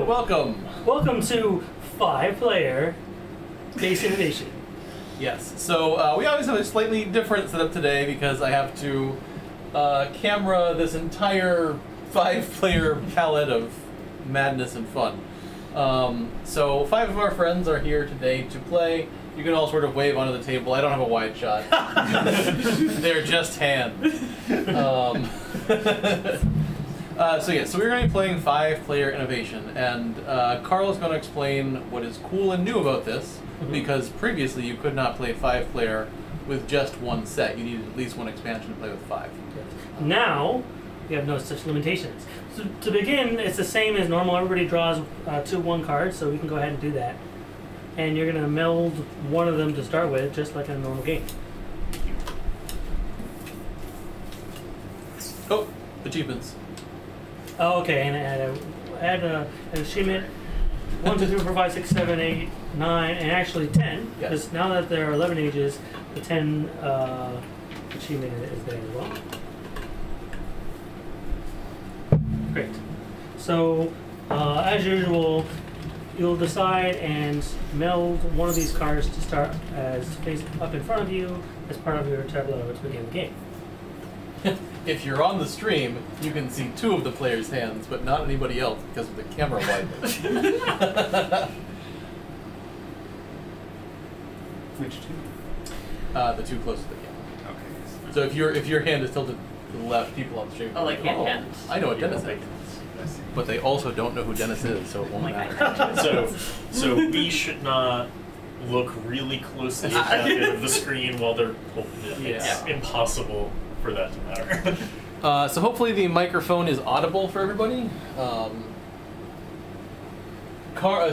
welcome. Welcome to 5-player base innovation. Yes, so we always have a slightly different setup today because I have to camera this entire 5-player palette of madness and fun. So 5 of our friends are here today to play. You can all sort of wave onto the table. I don't have a wide shot. They're just hands. So we're going to be playing 5-player innovation, and Carl is going to explain what is cool and new about this, because previously you could not play 5-player with just one set. You needed at least one expansion to play with 5. Yes. Now, we have no such limitations. So to begin, it's the same as normal. Everybody draws 2 1 cards, so we can go ahead and do that. And you're going to meld one of them to start with, just like in a normal game. Oh, achievements. Oh, okay, and add an achievement 1, 2, 3, 4, 5, 6, 7, 8, 9, and actually 10. Because yes. Now that there are 11 ages, the 10 achievement is there as well. Great. So, as usual, you'll decide and meld one of these cards to start as face up in front of you as part of your tableau to begin the game. If you're on the stream, you can see 2 of the players' hands, but not anybody else because of the camera wideness. Which 2? The 2 closest to the camera. Okay. So if your hand is tilted to the left, people on the stream. Oh, like hand. I know what Dennis is, but they also don't know who Dennis is, so it won't matter. So we should not look really closely at that bit of the screen while they're holding it. It's impossible for that to matter. So hopefully the microphone is audible for everybody.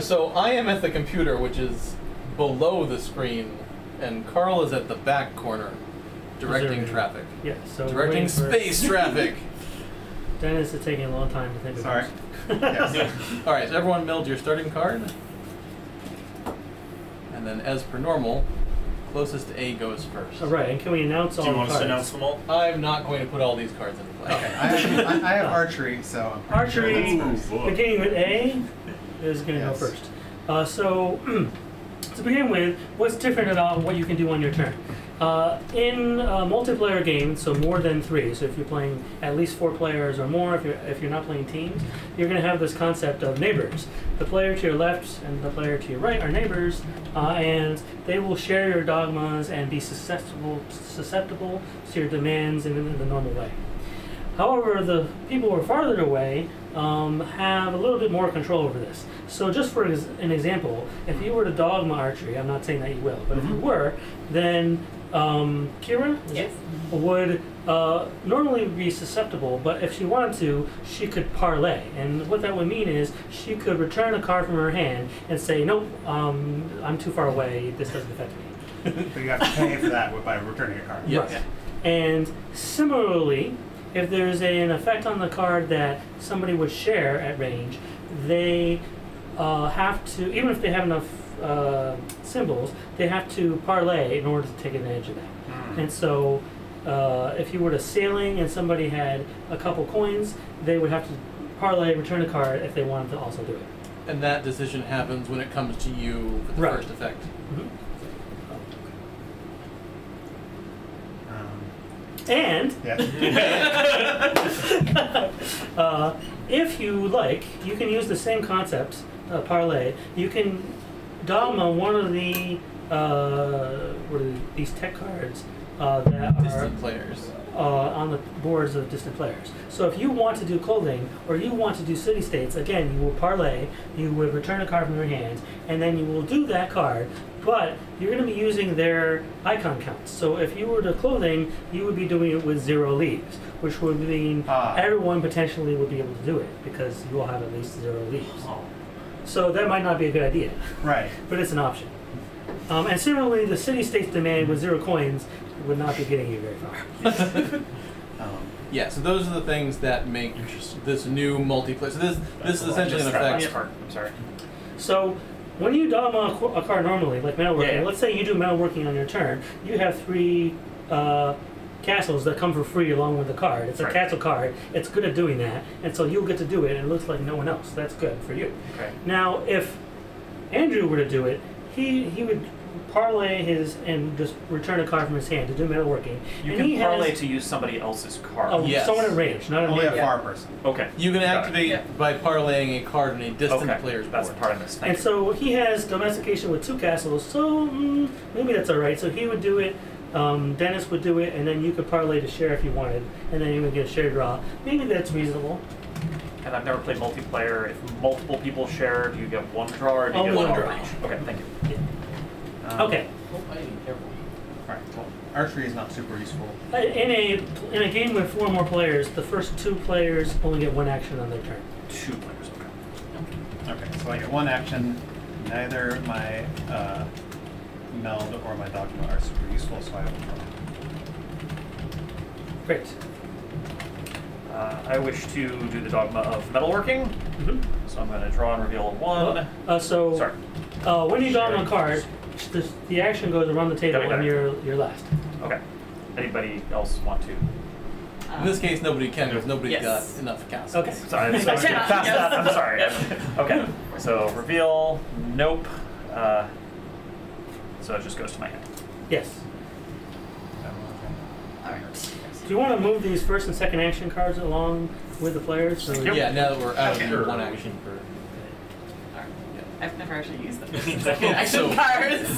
So I am at the computer, which is below the screen, and Carl is at the back corner, directing traffic. Yeah, so directing space traffic. Dennis is taking a long time to think about Sorry. Yes. All right, so everyone meld your starting card. And then, as per normal, closest to A goes first. All right, and can we announce all the cards? Do you want us to announce them all? I'm not going to put all these cards into play. Okay. I have archery, so I'm Archery, Ooh, beginning with A, is going to go first. To begin with, what's different about what you can do on your turn? In a multiplayer game, so more than 3, so if you're playing at least 4 players or more, if you're not playing teams, you're going to have this concept of neighbors. The player to your left and the player to your right are neighbors, and they will share your dogmas and be susceptible to your demands in the normal way. However, the people who are farther away have a little bit more control over this. So just for an example, if you were to dogma archery, I'm not saying that you will, but if you were, then Kira would normally be susceptible, but if she wanted to, she could parlay. And what that would mean is she could return a card from her hand and say, nope, I'm too far away, this doesn't affect me. So you have to pay for that by returning a card. Yes. Right. And similarly, if there's an effect on the card that somebody would share at range, they have to, even if they have enough symbols, they have to parlay in order to take advantage of that. And so if you were to sailing and somebody had a couple coins, they would have to parlay, return a card if they wanted to also do it. And that decision happens when it comes to you for the first effect. And if you like, you can use the same concept, parlay. You can dogma one of the these tech cards that are distant players on the boards of distant players. So if you want to do clothing or you want to do city-states, again, you will parlay. You would return a card from your hand, and then you will do that card. But you're going to be using their icon counts. So if you were to clothing, you would be doing it with 0 leaves, which would mean everyone potentially would be able to do it because you will have at least 0 leaves. So that might not be a good idea. Right. But it's an option. And similarly, the city-states demand with 0 coins would not be getting you very far. Yeah, so those are the things that make this new multiplayer. So this is essentially an effect. I'm sorry. So when you dogma a card normally, like metalworking, let's say you do metalworking on your turn, you have 3 castles that come for free along with the card. It's a Right. castle card. It's good at doing that, and so you'll get to do it, and it looks like no one else. That's good for you. Okay. Now, if Andrew were to do it, he would parlay his and just return a card from his hand to do metalworking. You and can he parlay has to use somebody else's card. Yes. someone at range, not a Only a near. far person. Okay. You can Got it. activate Yeah. by parlaying a card on a distant Okay. player's That's board. part of this. Thank And you. so he has domestication with 2 castles, so maybe that's all right. So he would do it, Dennis would do it, and then you could parlay to share if you wanted, and then you would get a share draw. Maybe that's reasonable. And I've never played multiplayer. If multiple people share, do you get one draw or do you Only get one one draw. for each? Okay, thank you. Yeah. Okay. Oh, I need careful. Alright, well, archery is not super useful. In a game with 4 more players, the first 2 players only get 1 action on their turn. 2 players. Okay. Okay, so I get 1 action. Neither my meld or my dogma are super useful, so I have a draw. Great. I wish to do the dogma of metalworking, Mm-hmm. so I'm going to draw and reveal 1. So when you draw a card, the action goes around the table, Got it. and you're last. Okay. Anybody else want to? In this case, nobody can because nobody's Yes. got enough castles. Okay. Sorry, so I cannot, past yes. that. I'm sorry. Okay. So reveal. Nope. So it just goes to my hand. Yes. Alright. Do you want to move these first and second action cards along with the players? So Yep. Yeah, now that we're out Okay. of your 1 action for. Alright. I've never actually used them. So- Action cards.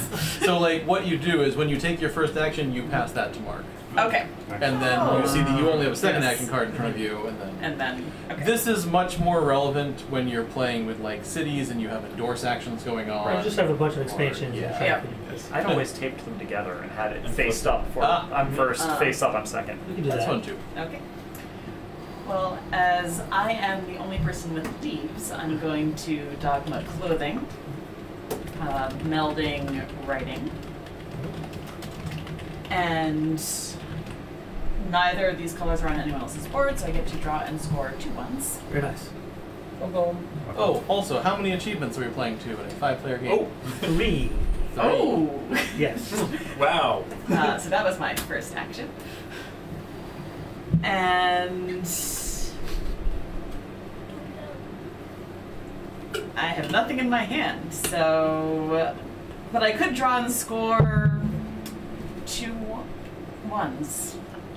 So, like, what you do is when you take your first action, you pass that to Mark. Okay. And then you see that you only have a second Yes. action card in front of you, and then. And then, okay. This is much more relevant when you're playing with, like, cities and you have endorse actions going on. Or just have a bunch of expansions. Yeah. and try Yeah. to- I'd always taped them together and had it And faced flip up. For Ah. I'm first, face up, I'm second. You can do That's that. fun too. Okay. Well, as I am the only person with leaves, I'm going to dogma clothing, melding writing, and neither of these colors are on anyone else's board, so I get to draw and score 2 ones. Very nice. Oh, also, how many achievements are we playing to in a 5-player game? Oh. 3. Oh! Yes. Wow. So that was my first action. And I have nothing in my hand, so but I could draw and score 2 ones,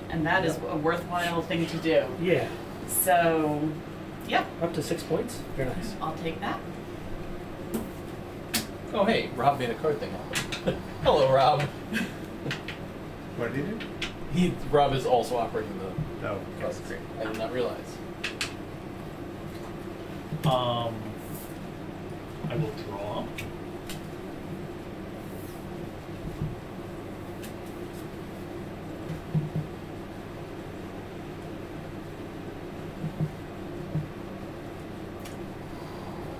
and that is a worthwhile thing to do. Yeah. So, yep, Up to 6 points. Very nice. I'll take that. Oh, hey, Rob made a card thing happen. Hello, Rob. What did he do? Rob is also operating the Oh, card screen. I did not realize. I will draw.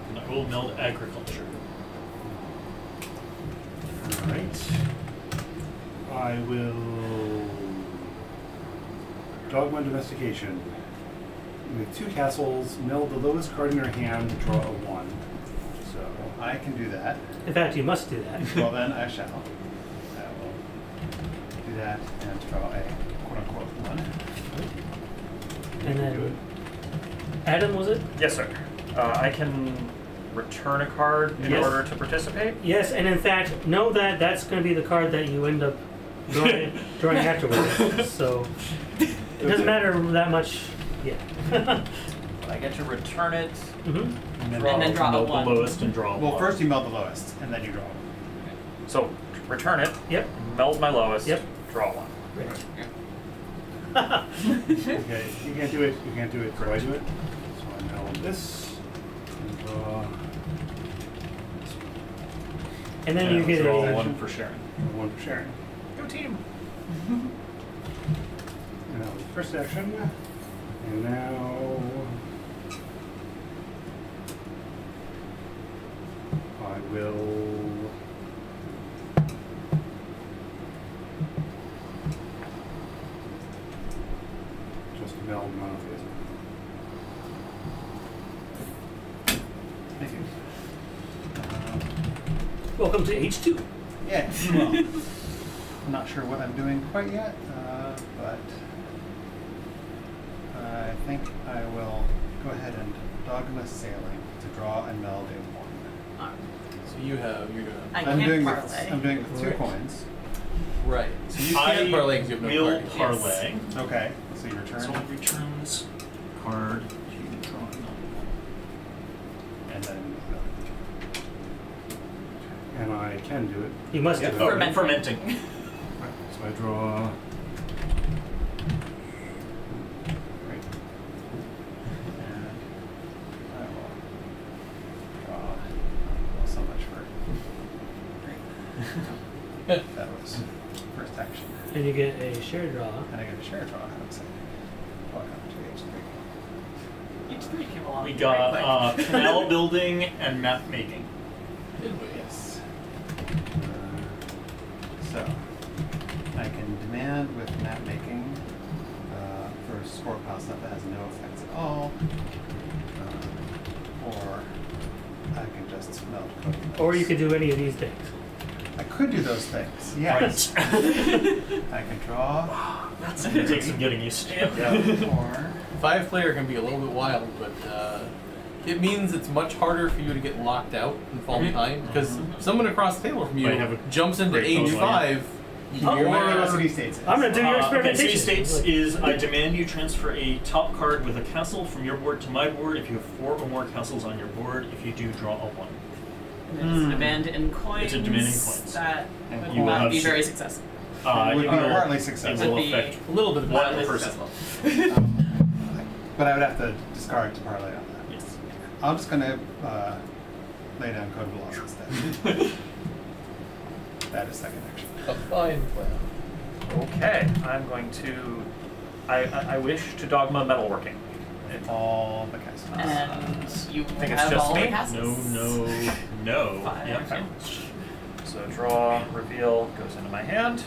And I will meld agriculture. Alright. I will Dogma Domestication. With 2 castles, meld the lowest card in your hand, draw a 1. So I can do that. In fact, you must do that. Well, then I shall. I will do that and draw a quote-unquote 1. And do then it. Adam, was it? Yes, sir. I can return a card in Yes. order to participate. Yes, and in fact, know that that's going to be the card that you end up drawing afterwards. So it doesn't matter that much. Yeah. I get to return it. Mm-hmm. And And then draw a Meld the 1. lowest and draw Well, one. first you meld the lowest, and then you draw. So return it. Yep. Meld my lowest. Yep. Draw 1. Okay, you can't do it. You can't do it. So I do it. So I meld this and draw And then you Yeah, get Draw a. one for sharing. 1 for sharing. Go team. Now the first action, and now I will just meld monotheism. Thank you. Welcome to H2. Yeah. Well, I'm not sure what I'm doing quite yet, but I think I will go ahead and dogma sailing to draw and meld in one. So you're gonna. I I'm can't doing parlay. I'm doing it with 2 Right. coins. Right. So you can't parlay because you have no will party. parlay. Okay, so your turn. So every turns card you draw another And then And I can do it. You must Yeah. do it. one. Oh, fermenting. Right, so I draw. Right. and I will draw. Well, so much for that was first action. And you get a share draw. And I get a share draw. How exciting. Welcome to H3. Each 3 came along We very got quick. canal building and map making. Yes. So, I can demand with map making for score pile stuff that has no effects at all, or I can just meld code. Or you could do any of these things. I could do those things. Yes. Right. I can draw. That's gonna take some getting used to. Or 5-player can be a little bit wild, but it means it's much harder for you to get locked out and fall behind because someone across the table from you Might have a jumps into great age code 5. Oh, you're wow. what city states is. I'm gonna do your Okay, experimentation. city states is I demand you transfer a top card with a castle from your board to my board if you have 4 or more castles on your board. If you do, draw a 1. And it's a demand in coins. It's a demand in coins. That And would you will not have be s- very successful. Would be you will- partly It successful. will Would be affect A little bit of one Partly person. successful. But I would have to discard to parlay on that. Yes. I'm just gonna lay down code of laws instead. That is second action. A fine plan. Okay, I'm going to. I wish to dogma metalworking. All the castles. And you think it's have just all me? the No, castles. no. Fine. Yeah. Okay. So draw, reveal, goes into my hand.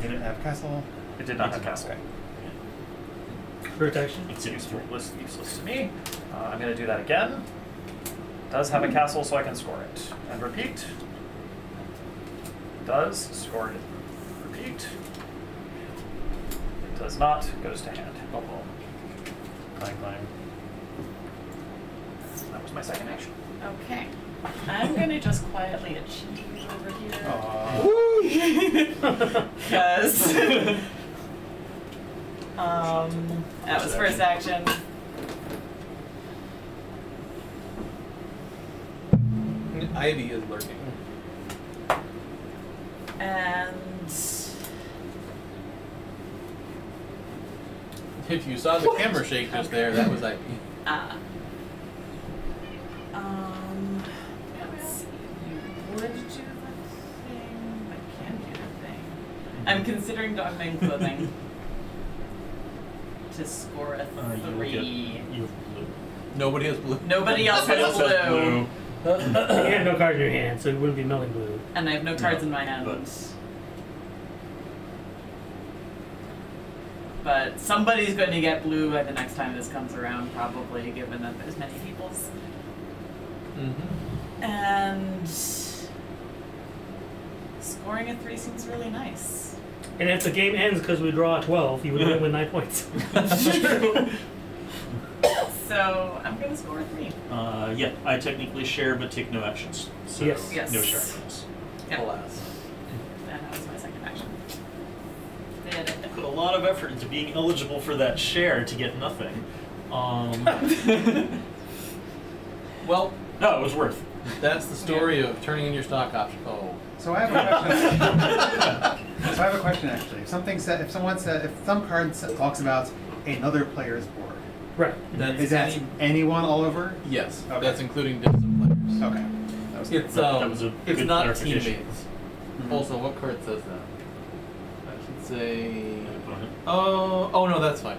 Did it have castle? It did not have castle. Okay. Protection. It's Useless to me. I'm going to do that again. Does have a castle, so I can score it. And repeat. Does, scored, repeat. It does not, goes to hand. Oh well. Clang, clang. That was my second action. Okay. I'm gonna just quietly achieve over here. Because that was first action. Ivy is lurking. And If you saw the camera shake just there, that was Ivy. let's see. You would do the thing, but can do the thing. I'm considering dog name clothing to score a You will get. 3. You have blue. Nobody has blue. Nobody else Nobody has else has blue. You have no card in your hand, so it wouldn't be melting blue. And I have no cards No, in my hand. but- But somebody's going to get blue by the next time this comes around, probably, given that there's many people's. Mm-hmm. And scoring a 3 seems really nice. And if the game ends because we draw a 12, you would win with 9 points. So I'm going to score a 3. Yeah, I technically share but take no actions. So Yes. Yes. no sharing rules. Yep. Alas. And that was my second action. Did I it. put a lot of effort into being eligible for that share to get nothing. Well, No, it was worth. that's the story of turning in your stock option. Oh. So I have a question. So I have a question actually. If some card talks about another player's board, Right. That's is that anyone all over? Yes, Okay. that's including distant players. Okay. That was It's That was a it's good not clarification. teammates. Mhm. Also, what card says that? I should say. Opponent. Oh no, that's fine.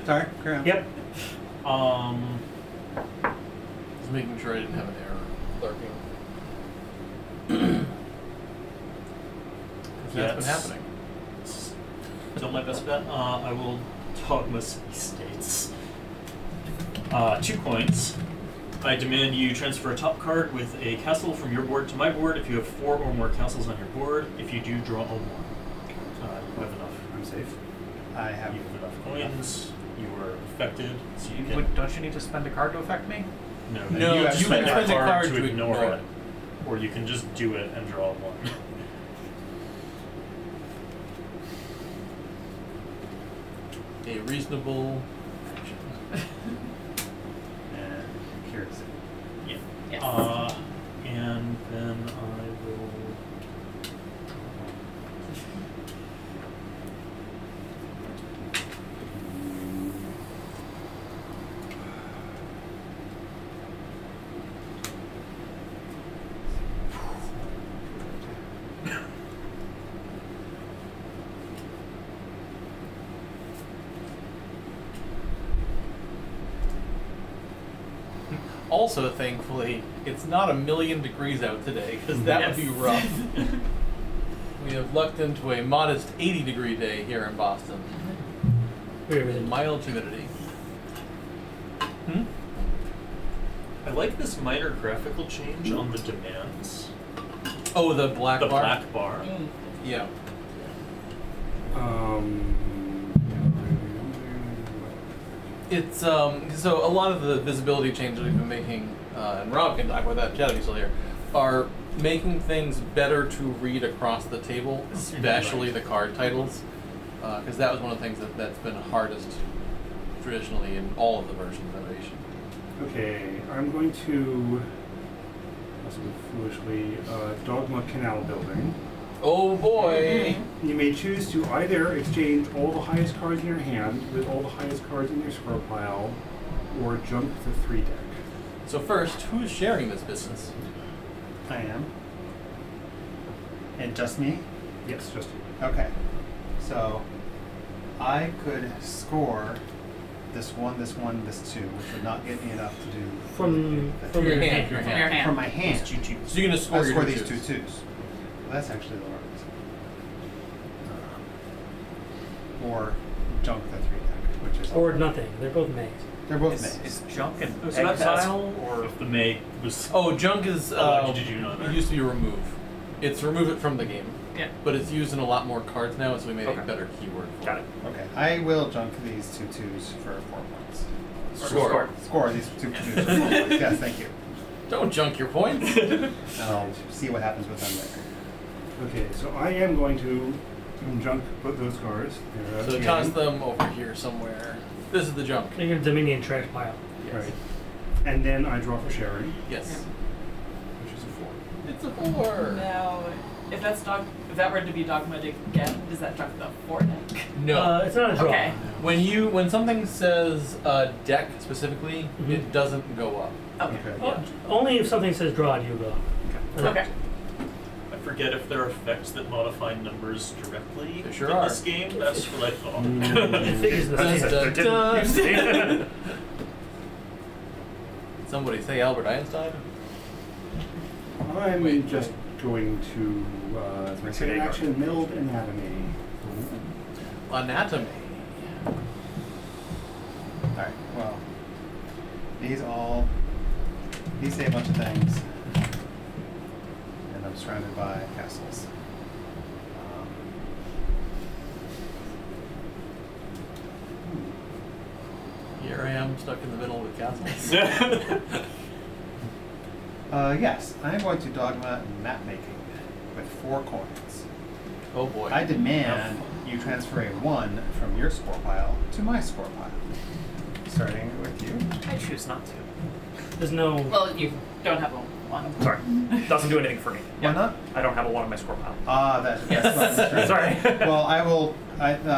Sorry. Carry on. Yep. Just making sure I didn't have an error lurking. 'Cause that's been Yes. happening. Still my best bet. I will dogma city states. 2 coins. I demand you transfer a top card with a castle from your board to my board if you have 4 or more castles on your board. If you do, draw a 1. You have enough. I'm safe. I have You have enough coins. You were affected, so you can. Don't you need to spend a card to affect me? No, No, you you spend can a spend a card card to to ignore ignore it, or you can just do it and draw 1. A reasonable. and curious. Yeah. Yes. And then I will. Also, thankfully, it's not 1,000,000 degrees out today, because that would be rough. We have lucked into a modest 80-degree day here in Boston. Very Mild humidity. Hmm? I like this minor graphical change on the demands. Oh, the black The bar? black bar. Mm. Yeah. It's, so a lot of the visibility changes we've been making, and Rob can talk about that, Chad, if he's still here, are making things better to read across the table, especially the card titles, because that was one of the things that's been hardest traditionally in all of the versions of Innovation. Okay, I'm going to, also foolishly, Dogma Canal Building. Oh boy! You may choose to either exchange all the highest cards in your hand with all the highest cards in your square pile, or junk the 3 deck. So first, who's sharing this business? I am. And just me? Yes, just you. Okay. So I could score this 1, this 1, this 2, which would not get me enough to do From Your your hand, hand. your From hand. your hand. from my hand. So you're gonna score I your score two these twos. 2 twos. Well, that's actually the worst. Or junk the 3 deck, which is Or nothing. They're both mays. they're both Is maze. junk and So that exile, or If the May was. Oh, junk is, Allowed you to do none. it used to be remove. It's remove it from the game. Yeah. But it's used in a lot more cards now, so we made Okay. a better keyword for got it. Okay, I will junk these 2 twos for 4 points. Score. Score these 2 twos for 4 points. Yes, thank you. Don't junk your points. And I'll see what happens with them later. Okay, so I am going to junk both those cards. They're out So of toss hand. them over here somewhere. This is the junk. They're your Dominion trash pile. Yes. Right. And then I draw for sharing, Yes. which is a 4. It's a 4. Now, if that were to be Dogma again, does that junk the 4 deck? No. It's not a draw. Okay. When something says deck specifically, Mhm. it doesn't go up. Okay. Okay. Oh, only if something says draw, do you go. Okay. I forget if there are effects that modify numbers directly There sure in are. this game. That's what I thought. It figures the Dun, same. dun, dun. Somebody say Albert Einstein? I'm Wait, just going to my take city an action, Milled Anatomy. Anatomy. Alright, well. These say a bunch of things. And I'm surrounded by castles. Here I am stuck in the middle with castles. Yes, I'm going to dogma map making with 4 coins. Oh boy. I demand you transfer a 1 from your score pile to my score pile. Starting with you. I choose not to. There's no. Well, you don't have a 1. Sorry, doesn't do anything for me. Why not? I don't have a 1 in my score pile. Ah, that's my turn. Sorry. Well, I'm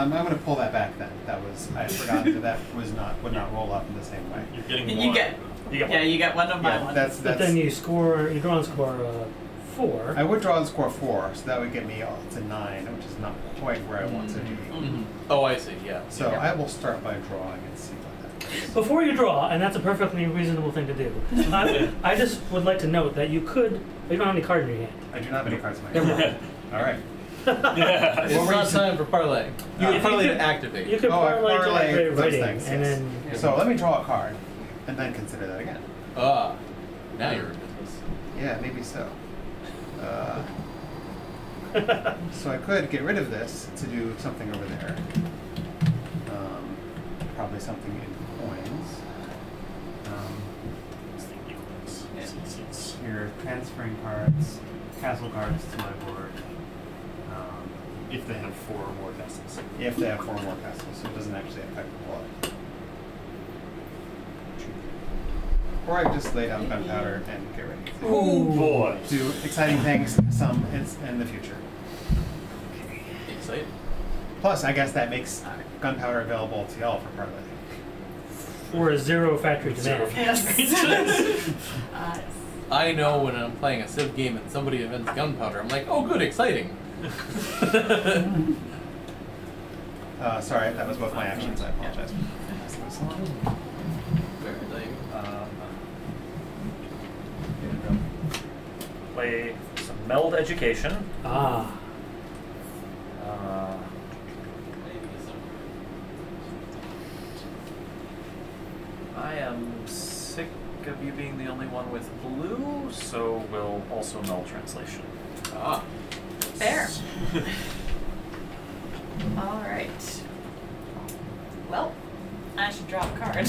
going to pull that back then. I had forgotten that would not roll up in the same way. You're getting You one. get. You get Yeah, one. you get 1 of my Yeah, 1. that's. But then you draw and score 4. I would draw and score 4, so that would get me to 9, which is not quite where I want to be. Mhm. Oh, I see. Yeah. So Yeah. I will start by drawing and see what that is. Before you draw, and that's a perfectly reasonable thing to do, I just would like to note that you don't have any card in your hand. I do not have any cards in my Never hand. mind. All right. Yeah. It's What were not you- time for parlay. You Uh, have parlay you to could- activate. You could Oh, I parlay to parlay activate those writing, things, and yes. then So let me draw a card, and then consider that again. Now you're in business. Yeah, maybe so. So I could get rid of this to do something over there. Probably something in coins. Here, transferring cards, castle cards to my board. If they have 4 or more castles. If they have 4 more castles, so it doesn't actually affect the plot. Or I could just lay down gunpowder and get ready to Boy. do exciting things some in the future. Exciting. Plus, I guess that makes gunpowder available to y'all for Parley. Or 0 factory demand. Yes. I know when I'm playing a Civ game and somebody invents gunpowder, I'm like, oh good, exciting. Sorry, that was both my actions. I apologize. Play some Meld Education. Ah. I am sick of you being the only one with blue, so we'll also Meld Translation. Ah. Fair. All right. Well, I should draw a card.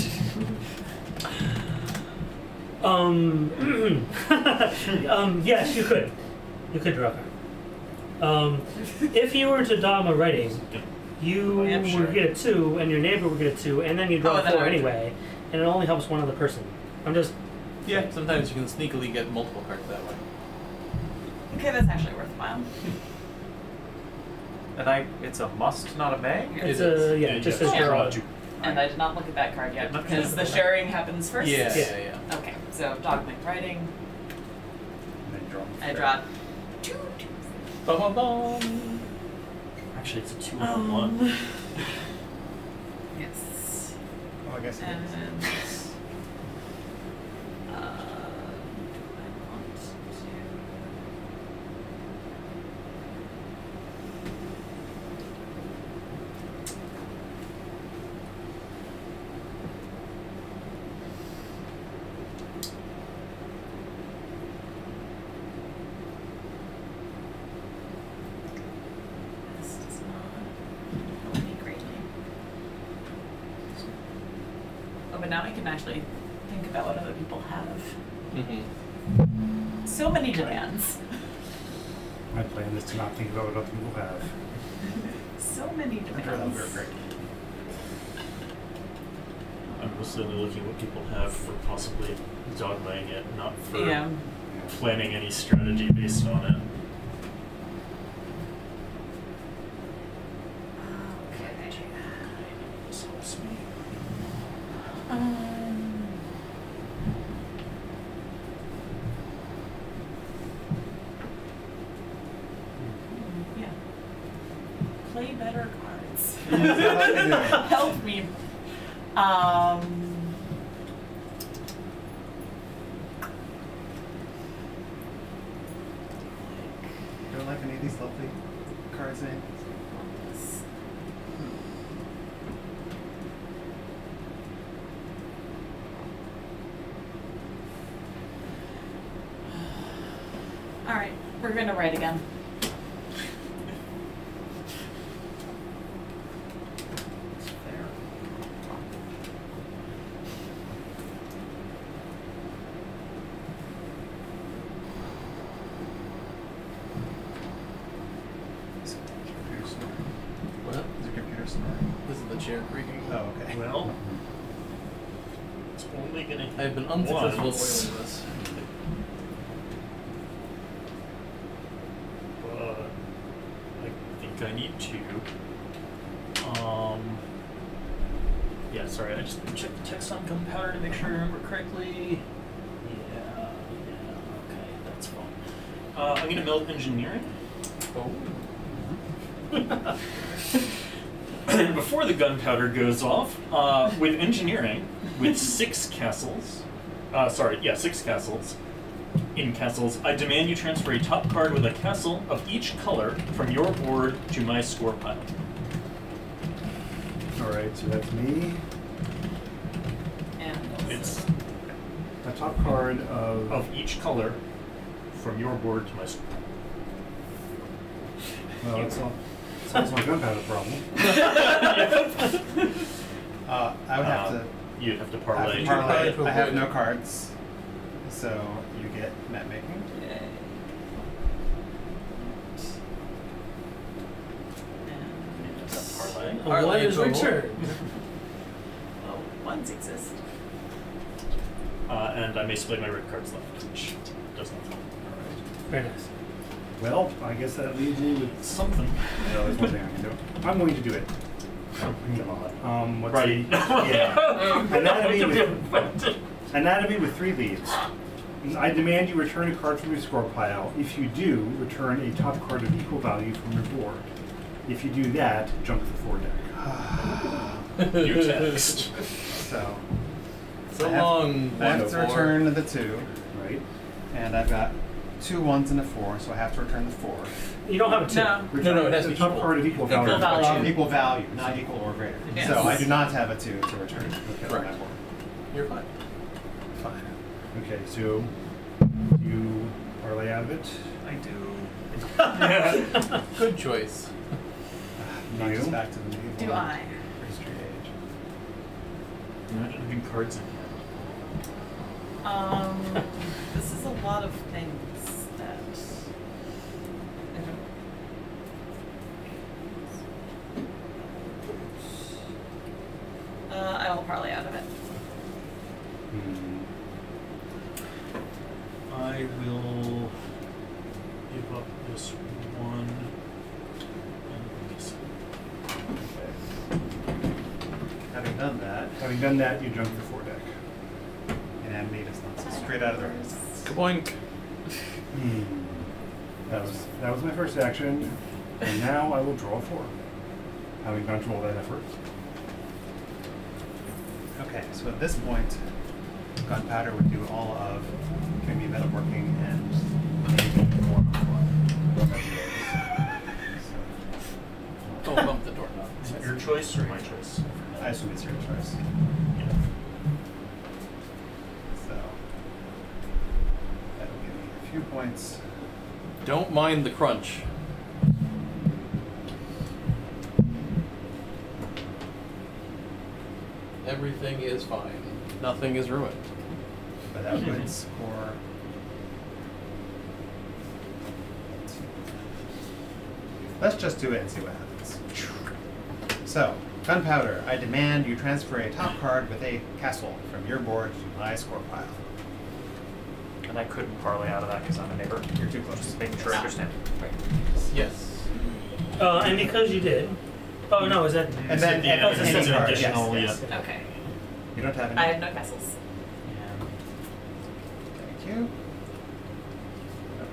Yes, you could. You could draw a card. If you were to Dharma writing, you Yeah, sure. would get a 2, and your neighbor would get a 2, and then you draw Oh, then 4 I would- anyway, and it only helps one other person. I'm just. Yeah, sometimes you can sneakily get multiple cards that way. Okay, that's actually worthwhile. And it's a must, not a may? It's It is. yeah, it just says Yeah. draw. And I did not look at that card yet Not because sure. the sharing happens first. Yeah, Yeah. yeah, yeah. Okay, so dogmatic writing. And then draw. I draw 2. Bum, bum, bum. Actually, it's a 2 and a 1. Yes. Oh, I guess it And is. do I want to? This does not help me greatly. Oh, but now I can actually think about what other people have. Mm-hmm. So many demands. My plan is to not think about what other people have. So many I'm sure that'll demands. work great. I'm mostly only looking at what people have for possibly dogmaying it, not for Yeah. planning any strategy based on it. Okay. This helps me. Yeah. Play better cards. Yeah. Help me. Don't like any of these lovely cards in. All right, we're gonna write again. Computer snoring. What? Is your computer snoring? This is the chair creaking. Oh, okay. Well, it's only gonna. I've been unsuccessful at once, oiling this. but I think I need to. Yeah, sorry, I just checked the text on gunpowder to make sure I remember correctly. Yeah, okay, that's fine. I'm gonna meld engineering. Oh. Before the gunpowder goes off, with engineering, with 6 castles, 6 castles, in castles, I demand you transfer a top card with a castle of each color from your board to my score pile. Alright, so that's me. And also, It's That's top card Of each color from your board to my store. Well, it's my gunpowder problem. I would have to. You'd have to I have parlay. to parlay. to I have avoid no it. cards, so you get map making. You'd have to parlay. Parlay What is to avoid. returned? Well, ones exist. And I may split my red cards left, which does not count. Very nice. Well, I guess that leaves me with Something. no, there's one thing I can do. I'm going to do it. What's Right. the- yeah. Anatomy with 3 leads. I demand you return a card from your score pile. If you do, return a top card of equal value from your board. If you do that, jump to the 4 deck. New text. So So I have- long. I have to 1 4. return the 2, Right? and I've got 2 1s and a 4, so I have to return the 4. You don't have a 2. No. Return no, it has to a be top equal. card of equal Equal value. value. Of equal value, not equal or greater. Yes. So I do not have a 2 to return on my Correct. board. You're fine. Fine. Okay, so you parlay out of it. I do. Good choice. Knocks us You? back to the medieval Do I? history age. Imagine having cards in hand. This is a lot of things that I don't. I will parlay out of it. Hmm. I will give up this one and this Having done that, Having done that, you jump to the 4 deck. Anatomy does not so straight out of the resistance. Kaboink. That was my first action, and now I will draw 4. Having gone through all that effort. Okay, so at this point, gunpowder would do all of giving me metalworking and maybe more before. Don't bump the door. Is it your choice or my choice? I assume it's your choice. Yeah. So that'll give me a few points. Don't mind the crunch. Everything is fine. Nothing is ruined. But that would score. Let's just do it and see what happens. So, gunpowder. I demand you transfer a top card with a castle from your board to my score pile. And I couldn't parlay out of that because I'm a neighbor. You're too close. Just making sure I understand. Yes. And because you did. Oh no, is that? And then Yeah, and it's any an card. additional, Yes, yes. Okay. You don't have any. I have no castles. Thank you.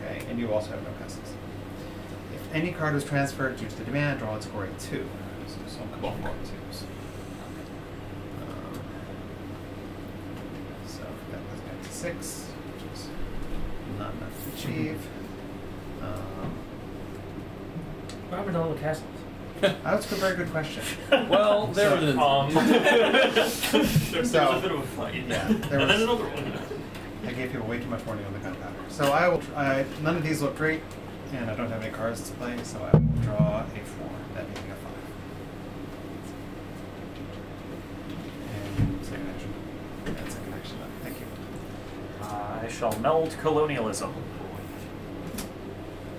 Okay, and you also have no castles. If any card was transferred due to the demand, draw and score a 2. So some come off more 2s. So that goes back to 6, which is not enough to achieve. What happened to all the castles? That's a very good question. Well, there was an There's So- a bit of a fight. Yeah, And there then was- another one. I gave people way too much warning on the gunpowder. So I will. None of these look great, and I don't have any cards to play, so I will draw a 4, that making a 5. And second action. And second action. Thank you. I shall meld colonialism.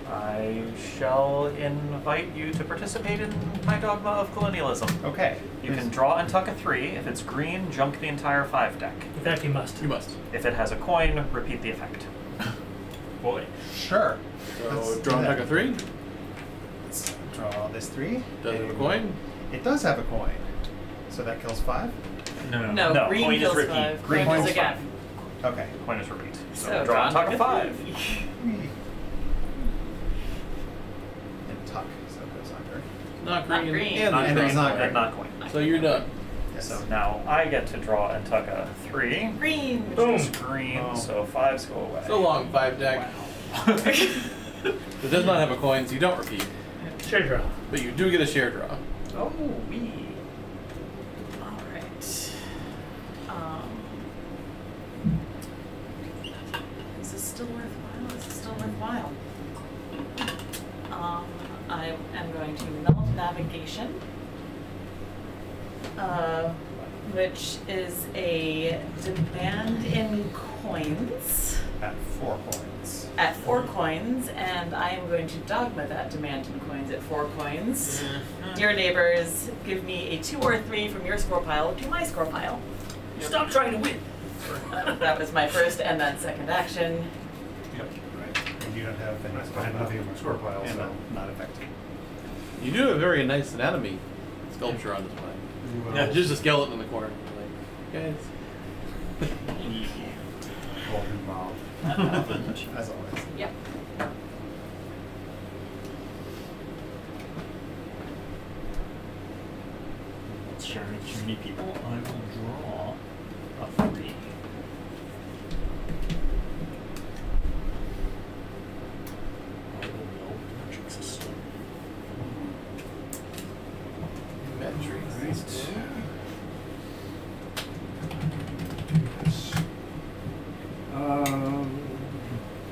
I shall invite you to participate in my dogma of colonialism. Okay. You can draw and tuck a 3. If it's green, junk the entire 5 deck. In fact, you must. You must. If it has a coin, repeat the effect. Boy. Sure. Let's So do draw and that. tuck a 3. Let's draw this 3. Does it have a coin? It does have a coin. So that kills 5. No. No, green coin is kills repeat. 5. Green Coin kills kills again. Okay. Coin is repeat. So, So draw and tuck a a 5. And tuck. So it goes under. Not Not green. green. And Not the green. green, It's not and green. not coin. So you're done. Yes. So now I get to draw and tuck a 3, Green. which is green, Oh. so 5s go away. So long, 5 deck. It does not have a coin, so you don't repeat. Share draw. But you do get a share draw. Oh, wee. All right. still worthwhile? Is this still worthwhile? I am going to melt navigation, which is a demand in coins. At 4 coins. At 4 coins, and I am going to dogma that demand in coins at 4 coins. Your neighbors, give me a 2 or 3 from your score pile to my score pile. Stop trying to win. That was my first and then second action. Yep. Right. And you don't have any. I had nothing in my score pile, And so. not affected. You do have a very nice anatomy sculpture on display. Yeah, just a skeleton in the corner. Like, guys. Golden mouth. As always. Yep. Sharing too many people, I will draw a 3. I will know the metric system. Metrics.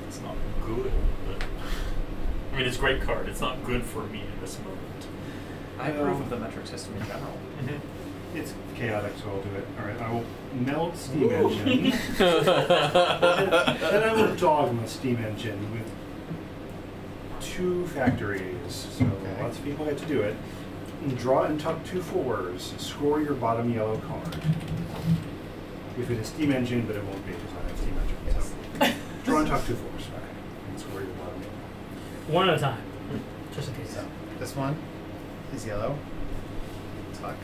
It's not good, but I mean it's a great card. It's not good for me in this moment. I approve of the metric system in general. It's chaotic, so I'll do it. Alright, I will melt steam engine. Then I will dogma steam engine with 2 factories. So lots of people get to do it. And draw and tuck 2 4s. Score your bottom yellow card. If it is steam engine, but it won't be because I have steam engine. Yes. So draw and tuck 2 4s. Okay. And score your bottom yellow. One at a time, just in case. So this one is yellow. Tuck.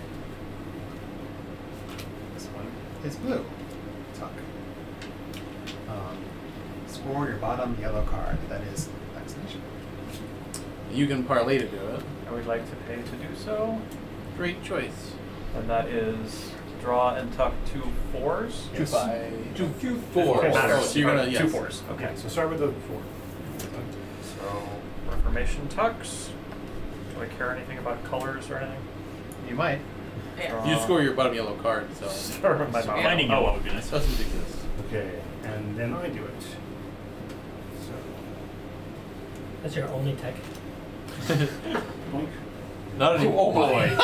This one is blue. Tuck. Score your bottom yellow card. That is vaccination. You can parlay to do it. I would like to pay to do so. Great choice. And that is draw and tuck 2 4s. Yes. 2 4s. It matters. Oh, so you're gonna, yes. 2 4s. Okay. So start with the 4. So Reformation tucks. Do I care anything about colors or anything? You might. Yeah. You score your bottom yellow card, so Start with my mouth. Finding yellow would be nice. that's ridiculous. Okay, and then I do it. So, That's your only tech. boink. Not anymore. Oh boy.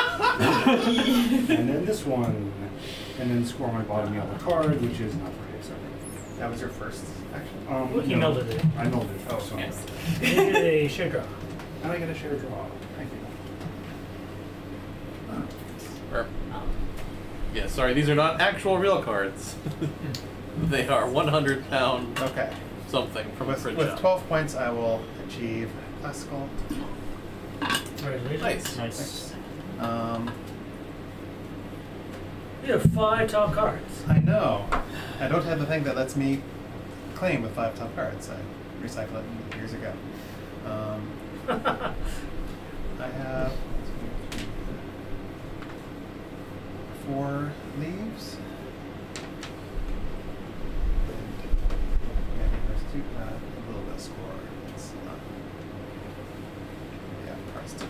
And then this one, and then score my bottom yellow card, which is not very exciting. That was your first action. He no, melded it. I melded it. Oh, so yes. You did a share draw. And I get a share draw. Thank you. Or, yeah, sorry, these are not actual real cards. They are 100-pound Okay. something from a With, print with shop. 12 points, I will achieve classical. Congratulations. Nice. Nice. You have 5 top cards. I know. I don't have the thing that lets me claim with 5 top cards. I recycled it years ago. I have 4 leaves. Maybe there's 2, a little bit of score. It's not. Yeah, cards to play.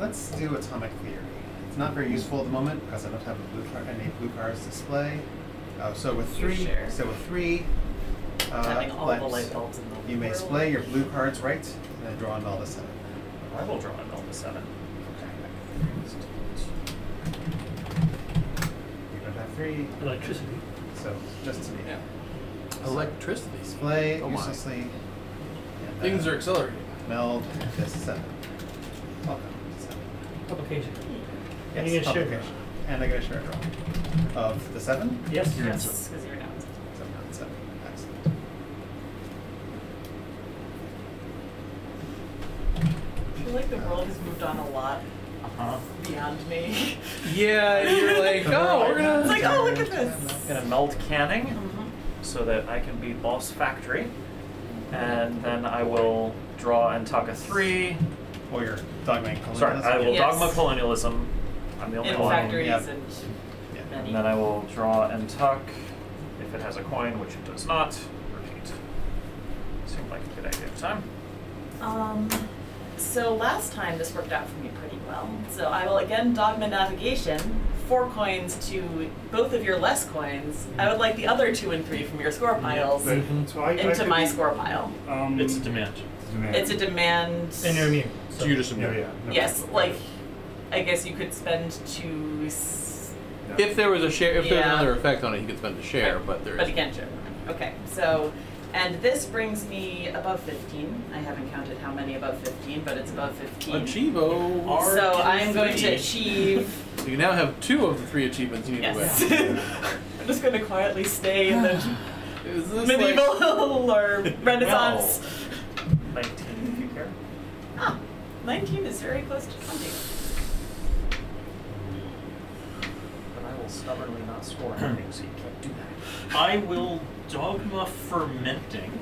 Let's do Atomic Theory. It's not very useful at the moment because I don't have a blue card, any blue cards to display. So with You 3, share. Having all the left, light bulbs in the you may world. display your blue cards right, and then draw and meld a 7. I will draw and meld a 7. You don't have 3, Electricity. so just to Yeah. Electricity. display Oh my. uselessly. And Things are accelerating. meld this 7. Welcome to 7. Publication. Yes, And you get a share publication. And I get a share draw. Of the 7? Yes. You're in Yes, because you're down. 7 out of 7. Excellent. I feel like the world has moved on a lot Uh-huh. beyond me. Yeah, you're like, oh, we're It's gonna. like, oh, look at this. I'm going to meld canning Mhm. so that I can be boss factory. And then I will draw and tuck a 3. Or your dogmatic colonialism. Sorry, I will Yes. dogma colonialism. I'm the only In one. factories Yep. and Yeah. And many. then I will draw and tuck if it has a coin, which it does not. Repeat. Seemed like a good idea at the time. So last time this worked out for me pretty well. So I will again dogma navigation, 4 coins to both of your less coins. I would like the other 2 and 3 from your score piles But, so I into could my be- score pile. It's a demand. It's a demand. And you're immune. So you just Yeah, yeah. No. Yes, like I guess you could spend 2. If there was a share, if there was Yeah. another effect on it, he could spend a share, but there But you isn't. can't share. Okay, so, and this brings me above 15. I haven't counted how many above 15, but it's above 15. Achievo. So I'm going to R3. achieve. So you now have 2 of the 3 achievements you need Yes. to win. I'm just going to quietly stay in the Is this medieval or Renaissance. 19 if you care. Ah, 19 is very close to 20. But I will stubbornly not score anything, so you can't do that. I will dogma fermenting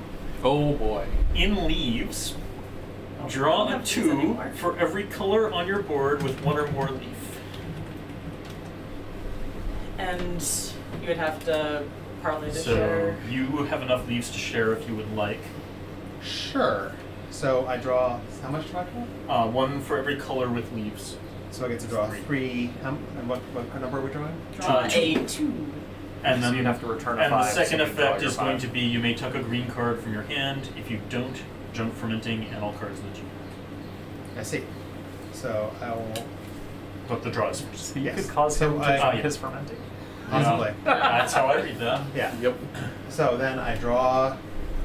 Oh boy. in leaves. Draw a 2 for every color on your board with 1 or more leaf. And you would have to parlay the So share. you have enough leaves to share if you would like. Sure. So I draw, how much do I draw? 1 for every color with leaves. So I get to draw 3, and what number are we drawing? Draw two. a 2. And So then you'd have to return a and 5. the second so you draw effect your is going 5. to be you may tuck a green card from your hand. If you don't, junk fermenting and all cards that you. I see. So I will, But the draw is So you Yes. could cause So him to I- jump yeah. his fermenting. possibly. That's how I read that. Yeah. Yep. So then I draw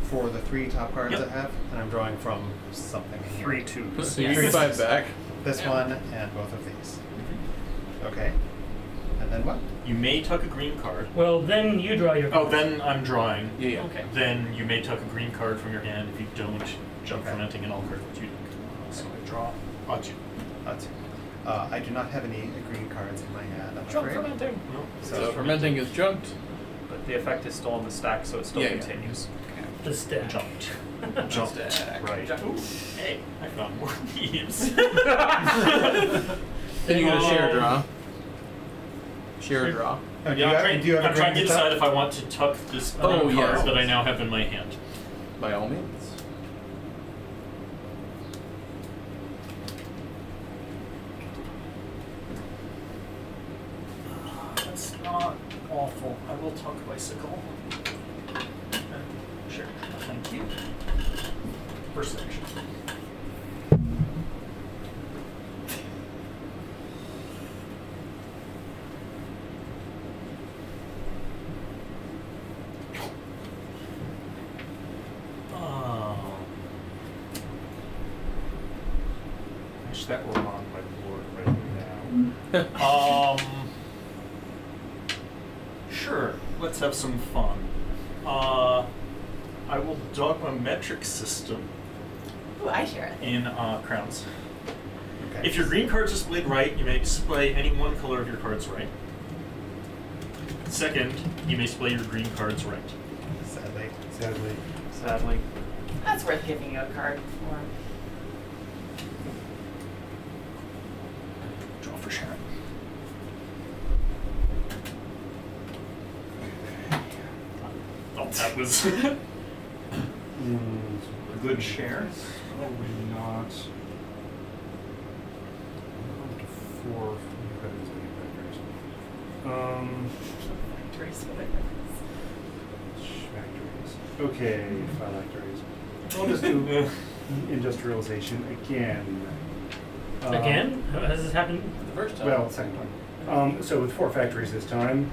for the 3 top cards Yep. I have, and I'm drawing from something in here. 3 twos. So you Yes. get 5 back. This Yeah. one and both of these. Okay. And then what? You may tuck a green card. Well, then you draw your Oh, cards. then I'm drawing. Yeah, yeah. Okay. Then you may tuck a green card from your hand. If you don't, junk Okay. fermenting and all cards that you So I draw. ought you. That's I do not have any green cards in my hand, I'm Junk afraid. fermenting. No. So fermenting is junked. But the effect is still on the stack, so it still Yeah, yeah. continues. The stack. Jumped. Stack. Right. Ooh, hey, I found more leaves. Then you get a share draw. Share draw. Oh, do Yeah, you I'm have, do you have a I'm trying to green decide card? if I want to tuck this Oh, green yes. card that I now have in my hand. By all means. That's not awful. I will tuck bicycle. Sure. Thank you. First action. Wish that were on my board right now. Sure. Let's have some fun. I will dogma metric system Ooh, I share it. in crowns. Okay. If your green cards are displayed right, you may display any one color of your cards right. Second, you may display your green cards right. Sadly. Sadly. That's worth giving you a card for. Draw for Sharon. Oh, that was a good share. Probably not. Up to 4 factories. Okay, phylacteries. I'll just do industrialization again. Again? Has this happened? The first time. Well, second time. So with 4 factories this time,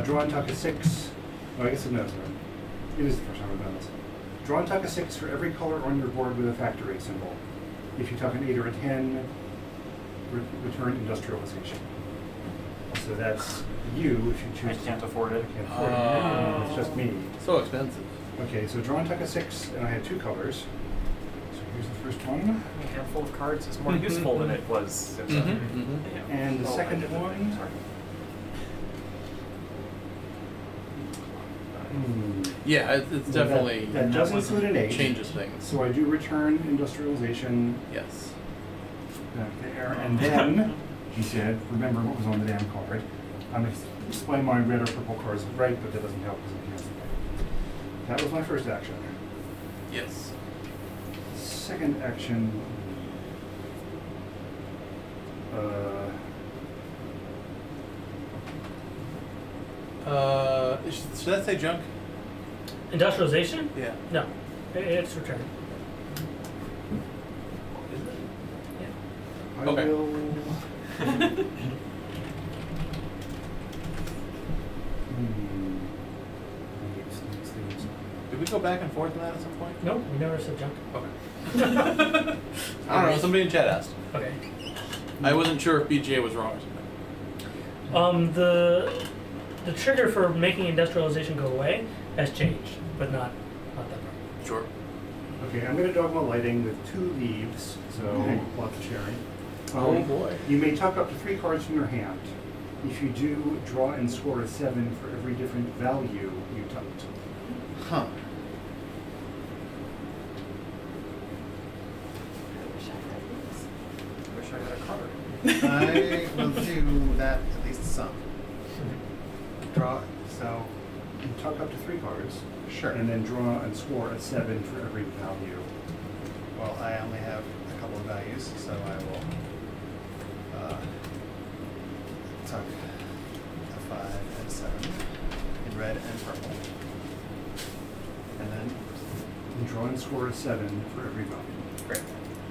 draw and tuck a 6. Oh, I guess it knows. It is the first time I've done this. Draw and tuck a 6 for every color on your board with a factory symbol. If you tuck an 8 or a 10, return industrialization. So that's you if you I choose. can't afford it. I can't afford it. It's just me. So expensive. Okay, so draw and tuck a 6, and I had 2 colors. So here's the first one. A handful of cards is more useful than it was. And the Oh, second I did. one. Sorry. Yeah, it's Well, definitely that does include an 8. changes things. So I do return industrialization Yes. back there, and then he said, remember what was on the damn card. I'm going to display my red or purple cards right, but that doesn't help because I can't see that. That was my first action. Yes. Second action. Should that say junk? Industrialization? Yeah. No. It's returned. Is it? Yeah. I Okay. will. Did we go back and forth on that at some point? Nope, we never said junk. Okay. I don't know. Somebody in chat asked. Okay. I wasn't sure if BGA was wrong or something. The trigger for making industrialization go away has changed, but not that part. Sure. Okay, I'm going to dogma lighting with 2 leaves, so lots of sharing. Oh boy. You may tuck up to 3 cards from your hand. If you do, draw and score a 7 for every different value you tucked. Huh. Wish I had a card. I will do that at least some. Draw. So You tuck up to 3 cards, sure. and then draw and score a 7 for every value. Well, I only have a couple of values, so I will tuck a 5 and a 7 in red and purple. And then, And draw and score a 7 for every value. great.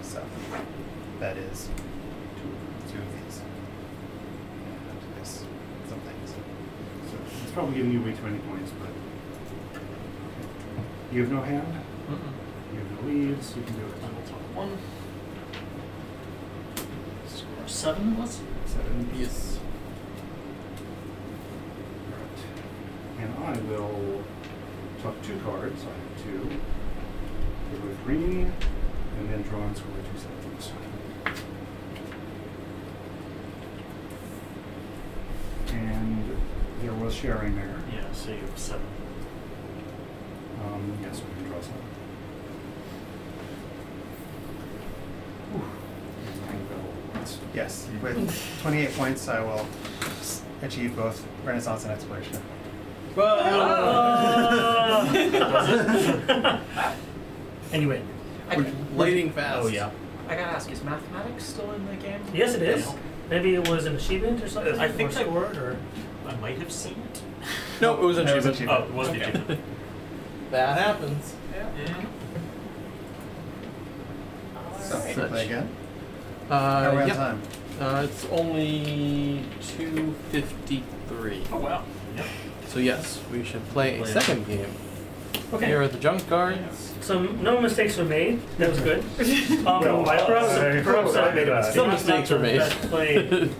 So that is 2 of these. And this, some things. So it's probably giving you way too many points, but you have no hand, you have no leaves, you can do it. I will talk 1. Score 7 was? 7. Yes. Alright. And I will tuck 2 cards. I have 2. Go with green, and then draw and score 2 sevens. And there was sharing there. Yeah, so you have 7. Yes, we can draw 7. And 9 battle points. Yes, with 28 points, I will achieve both Renaissance and Exploration. And you win. We're lighting fast. Oh yeah. I gotta ask, is mathematics still in the game? Yes, it is. Maybe it was an achievement or something. I think or that- scored or. I might have seen it. Nope, it was an That was achievement. Oh, it was the achievement. That happens. So, Alright. should we play again? How are we on Yeah. time? It's only 2:53. Oh, wow. Yep. So yes, we should play a Play it. second game. Okay. Here are the junk cards. So no mistakes were made. That was good. Well, Perhaps I made a mistake. Some mistakes were made. Played.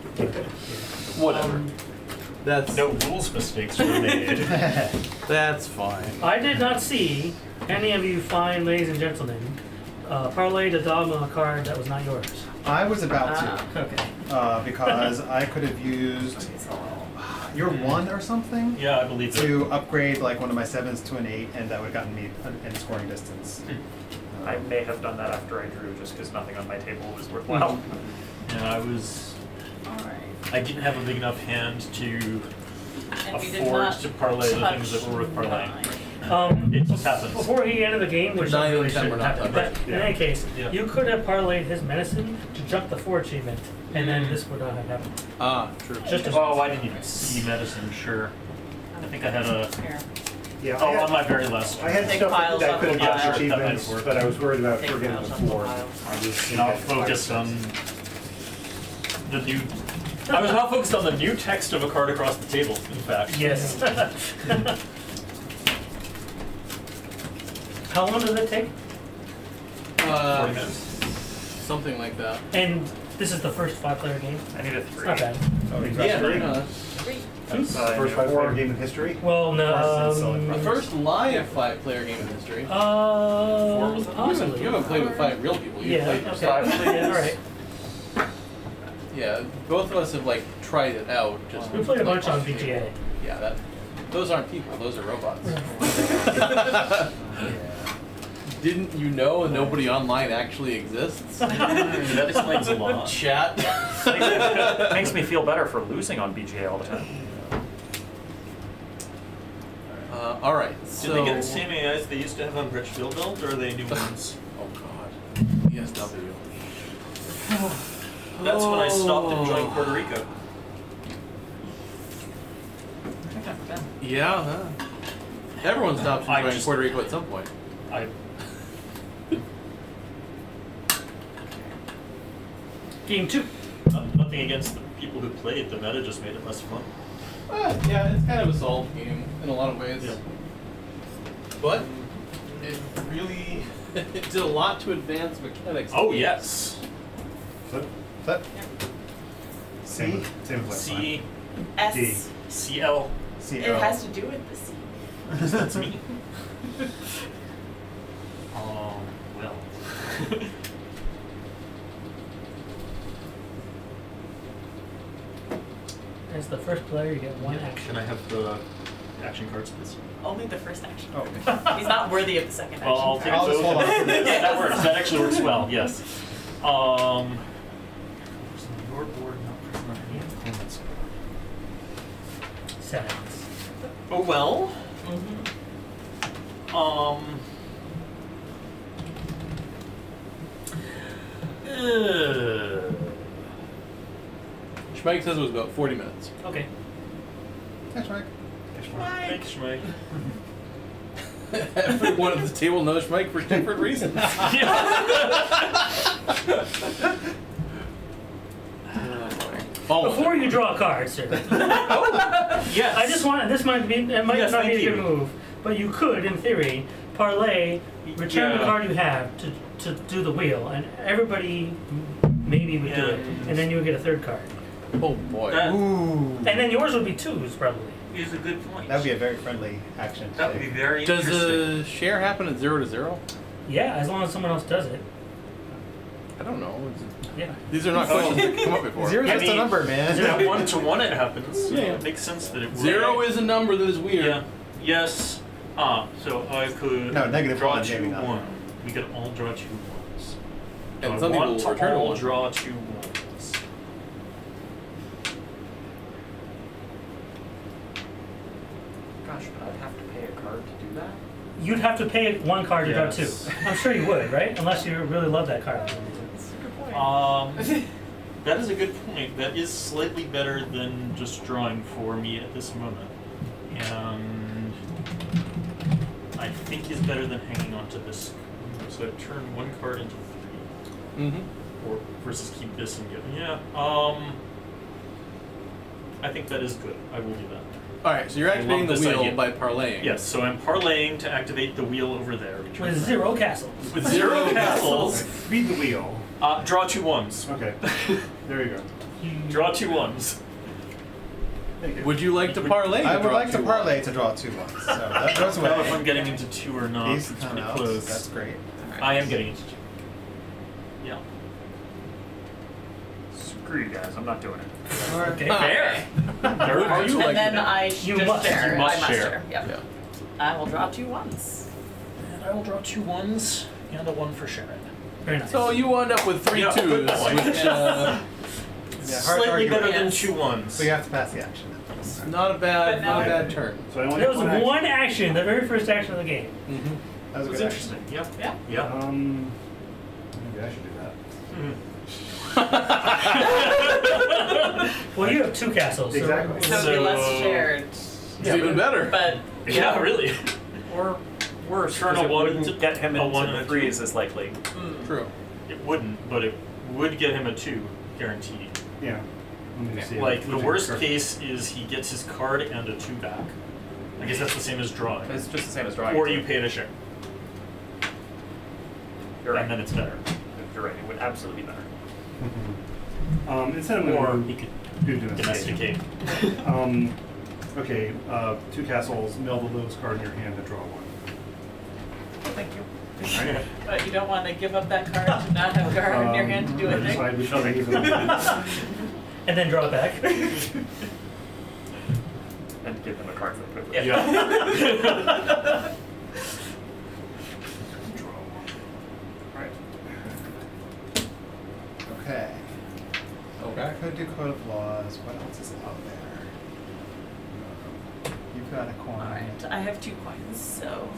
Whatever. That's No rules mistakes were made. that's fine. I did not see any of you fine ladies and gentlemen parlay the dogma card that was not yours. I was about Ah, okay. to, because I could have used your 1 or something Yeah, I believe it. to upgrade like one of my 7s to an 8, and that would have gotten me in scoring distance. I may have done that after I drew, just because nothing on my table was worthwhile. Yeah, Alright. I didn't have a big enough hand to And we did afford not to parlay the things touch that were worth parlaying. 9. It just happens. Before he ended the game, which 9 really and 10 were shouldn't not happen. touched. But in Yeah. any case, Yeah. you could have parlayed his medicine to jump the 4 achievement, and then this would not have happened. Ah, true. Just a Oh, I didn't even see medicine, sure. I think I had a... Here. Yeah, Oh, on my very last I one. had Take stuff piles that off could have the got pile. achievements, That might have but I was worried about Take forgetting piles the off the 4. pile. I was Not focused on the new... I was not focused on the new text of a card across the table, in fact. Yes. How long does it take? 40 minutes. Something like that. And this is the first 5-player game. I need a It's 3. not bad. Oh, you Yeah, three? that's That's the first 5-player game in history. Well, no. the first live 5-player game in history. was it? Possibly. You haven't played with 5 real people. You Yeah. played Okay. yourself. Yeah, all right. Yeah, both of us have like tried it out. Just We played a bunch on tape. VGA. Yeah, those aren't people. Those are robots. Didn't you know nobody online actually exists? That explains a lot. Chat. Makes me feel better for losing on BGA all the time. All right. Did So. they get the same AIs they used to have on Bridgefield Build, or are they new ones? Oh God. ESW. That's when I stopped enjoying Puerto Rico. I've never been. Yeah. Everyone stops I enjoying just- Puerto Rico at some point. Game 2. Nothing against the people who played. The meta just made it less fun. Yeah, it's kind of a solved game in a lot of ways. Yeah. But it really it did a lot to advance mechanics. Oh yes. Flip. Flip. Same flip. C S. D. C L. C It has to do with the C. That's me. Well. As the first player, you get one action. Can I have the action cards, please? Only the first action. Oh. He's not worthy of the second Well, I'll action. take I'll just hold on. That works. That actually works well. Yes. Your board, not prisoner, any opponent's board. Sadness. Oh well. Schmeig says it was about 40 minutes. Okay. Thanks, Mike. Thanks, Schmeig. Everyone at the table knows Schmeig for different reasons. Before you draw a card, sir, Yes. I just want this might be it might Yes, not be thank a good you. move, but you could, in theory, parlay, return the Yeah. card you have to do the wheel, and everybody maybe would do it, and then you would get a third card, Oh boy. That Ooh. and then yours would be twos probably. is a good point. That would be a very friendly action. That would be very Does interesting. a share happen at 0 to 0? Yeah, as long as someone else does it. I don't know. Yeah. These are not questions that come up before. Zero's I just a mean, number, man. At 1 to 1 it happens. So Yeah. it makes sense that it would. 0 is a number that is weird. Yeah. Yes. So I could No, negative draw one, 2 maybe not. 1. We could all draw 2 1s. And I some people want will to return all one. draw 2 1s. Gosh, but I'd have to pay a card to do that? You'd have to pay one card to draw two. Yes. I'm sure you would, right? Unless you really love that card. That's a good point. That is a good point. That is slightly better than just drawing for me at this moment. And I think is better than hanging on to this. So I turn 1 card into 3. Mm-hmm. Or versus keep this and get I think that is good. I will do that. Alright, so you're I activating the love this wheel idea. by parlaying. Yes, so I'm parlaying to activate the wheel over there. Return With that. 0 castles. With 0 castles. Read the wheel. Draw 2 1s. Okay. There you go. Draw 2 1s. Thank you. Would you like to parlay? I to would draw like to 2 parlay ones? to draw 2 ones. So that I goes don't know if I'm away. getting into 2 or not. These It's come pretty out. close. That's great. I am getting into 2. Yeah. Screw you guys, I'm not doing it. Okay. Fair. There Would are you two. like And then to- I You just must. share. You must I must share. share. Yep. Yeah. I will draw 2 1s. And I will draw 2 1s and a 1 for Sharon. Very nice. So you wind up with 3 Yeah, twos, good point. which Yeah, hard to Slightly argue better with. than Yes. 2 1s. So you have to pass the action. not a bad, But now not a I- bad turn. So I only There have was one one action, the very first action of the game. Mm-hmm. That was a It's good action. interesting. Yeah. Yeah. Yeah. action. Maybe I should do that. Well, you have 2 castles. So Exactly. So, it'd be less shared. It's even better. But Yeah, really. Or worse, Turn because a it one wouldn't to- get him a into one the and a threes as likely. True. It wouldn't, but it would get him a 2, guaranteed. Yeah. Let me see. Like, the Which worst card? case is he gets his card and a 2 back. I guess that's the same as drawing. It's just the same as drawing. Or you pay to share. You're right. And then it's better. You're right. It would absolutely be better. Instead of Or moving, he could do domesticate. domesticate. Okay, 2 castles, mill the lowest card in your hand to draw 1. thank you. But you don't want to give up that card to not have a card in your hand to do I a thing. decide which one to use it. And then draw it back. And give them a card for the privilege. Yeah. Yeah. Draw 1. Alright. Okay. Okay. I could do Code of Laws. What else is out there? You've got a coin. Alright, I have 2 coins, so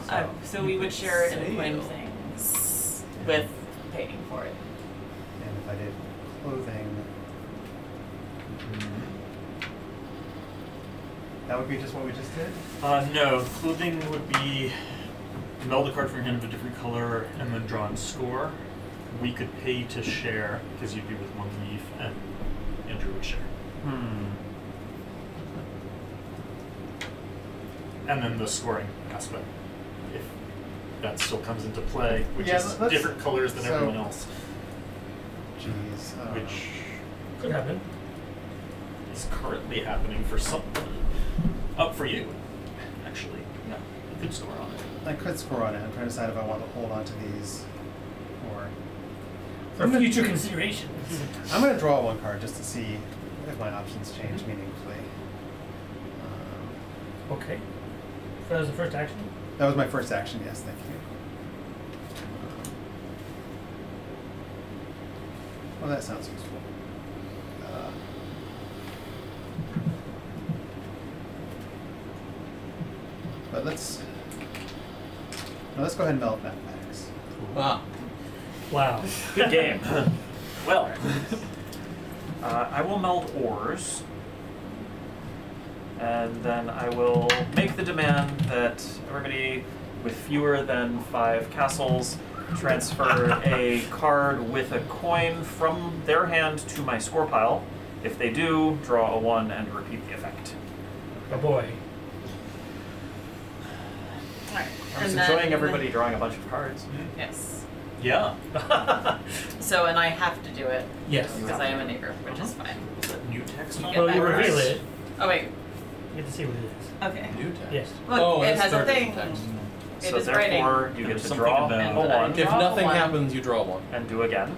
So we you would could share in sail. coin things with paying for it. And if I did clothing, That would be just what we just did? No, clothing would be meld a card from your hand of a different color and then draw and score. We could pay to share because you'd be with one leaf and Andrew would share. And then the scoring aspect, if that still comes into play, which is different colors than everyone else. Jeez. Which Could happen. is currently happening for someone. Up for you, actually. Yeah, you could score on it. I could score on it. I'm trying to decide if I want to hold on to these or... For future consideration. I'm going to draw one card just to see if my options change meaningfully. Okay. So that was the first action? That was my first action, yes, thank you. Well, that sounds useful. But let's go ahead and meld mathematics. Ah. Wow. Good game. Well, I will meld ores, and then I will make the demand that everybody with fewer than 5 castles transfer a card with a coin from their hand to my score pile. If they do, draw a 1 and repeat the effect. Oh boy. Alright. I'm just enjoying everybody drawing a bunch of cards. Yes. Yeah. So, and I have to do it Yes. because I am a neighbor, which is fine. Is that new text? You on get Well, you backwards. reveal it. Oh wait. You get to see what it is. Okay. New text. Yes. Look, Oh, it it's has a started thing. text. It So is writing. therefore, you get There's to something draw about- a And 1 If Draw nothing one. happens, you draw one. and do again.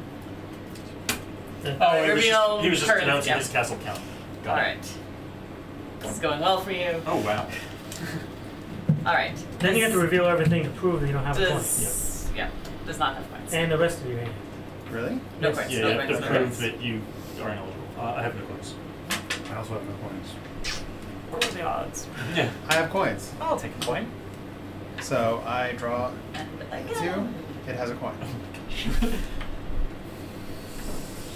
Oh, he was reveal just, he was just cards, announcing yeah. his castle count. Got it. Alright. This is going well for you. Oh, wow. Alright. Then you have to reveal everything to prove that you don't have a coin. Does, yeah. Does not have coins. And the rest of your hand. Really? No Yes. coins. Yeah, no you have coins. to No prove coins. that you are ineligible. I have no coins. I also have no coins. What are the odds? Yeah. I have coins. I'll take a coin. So I draw And 2. again. It has a coin.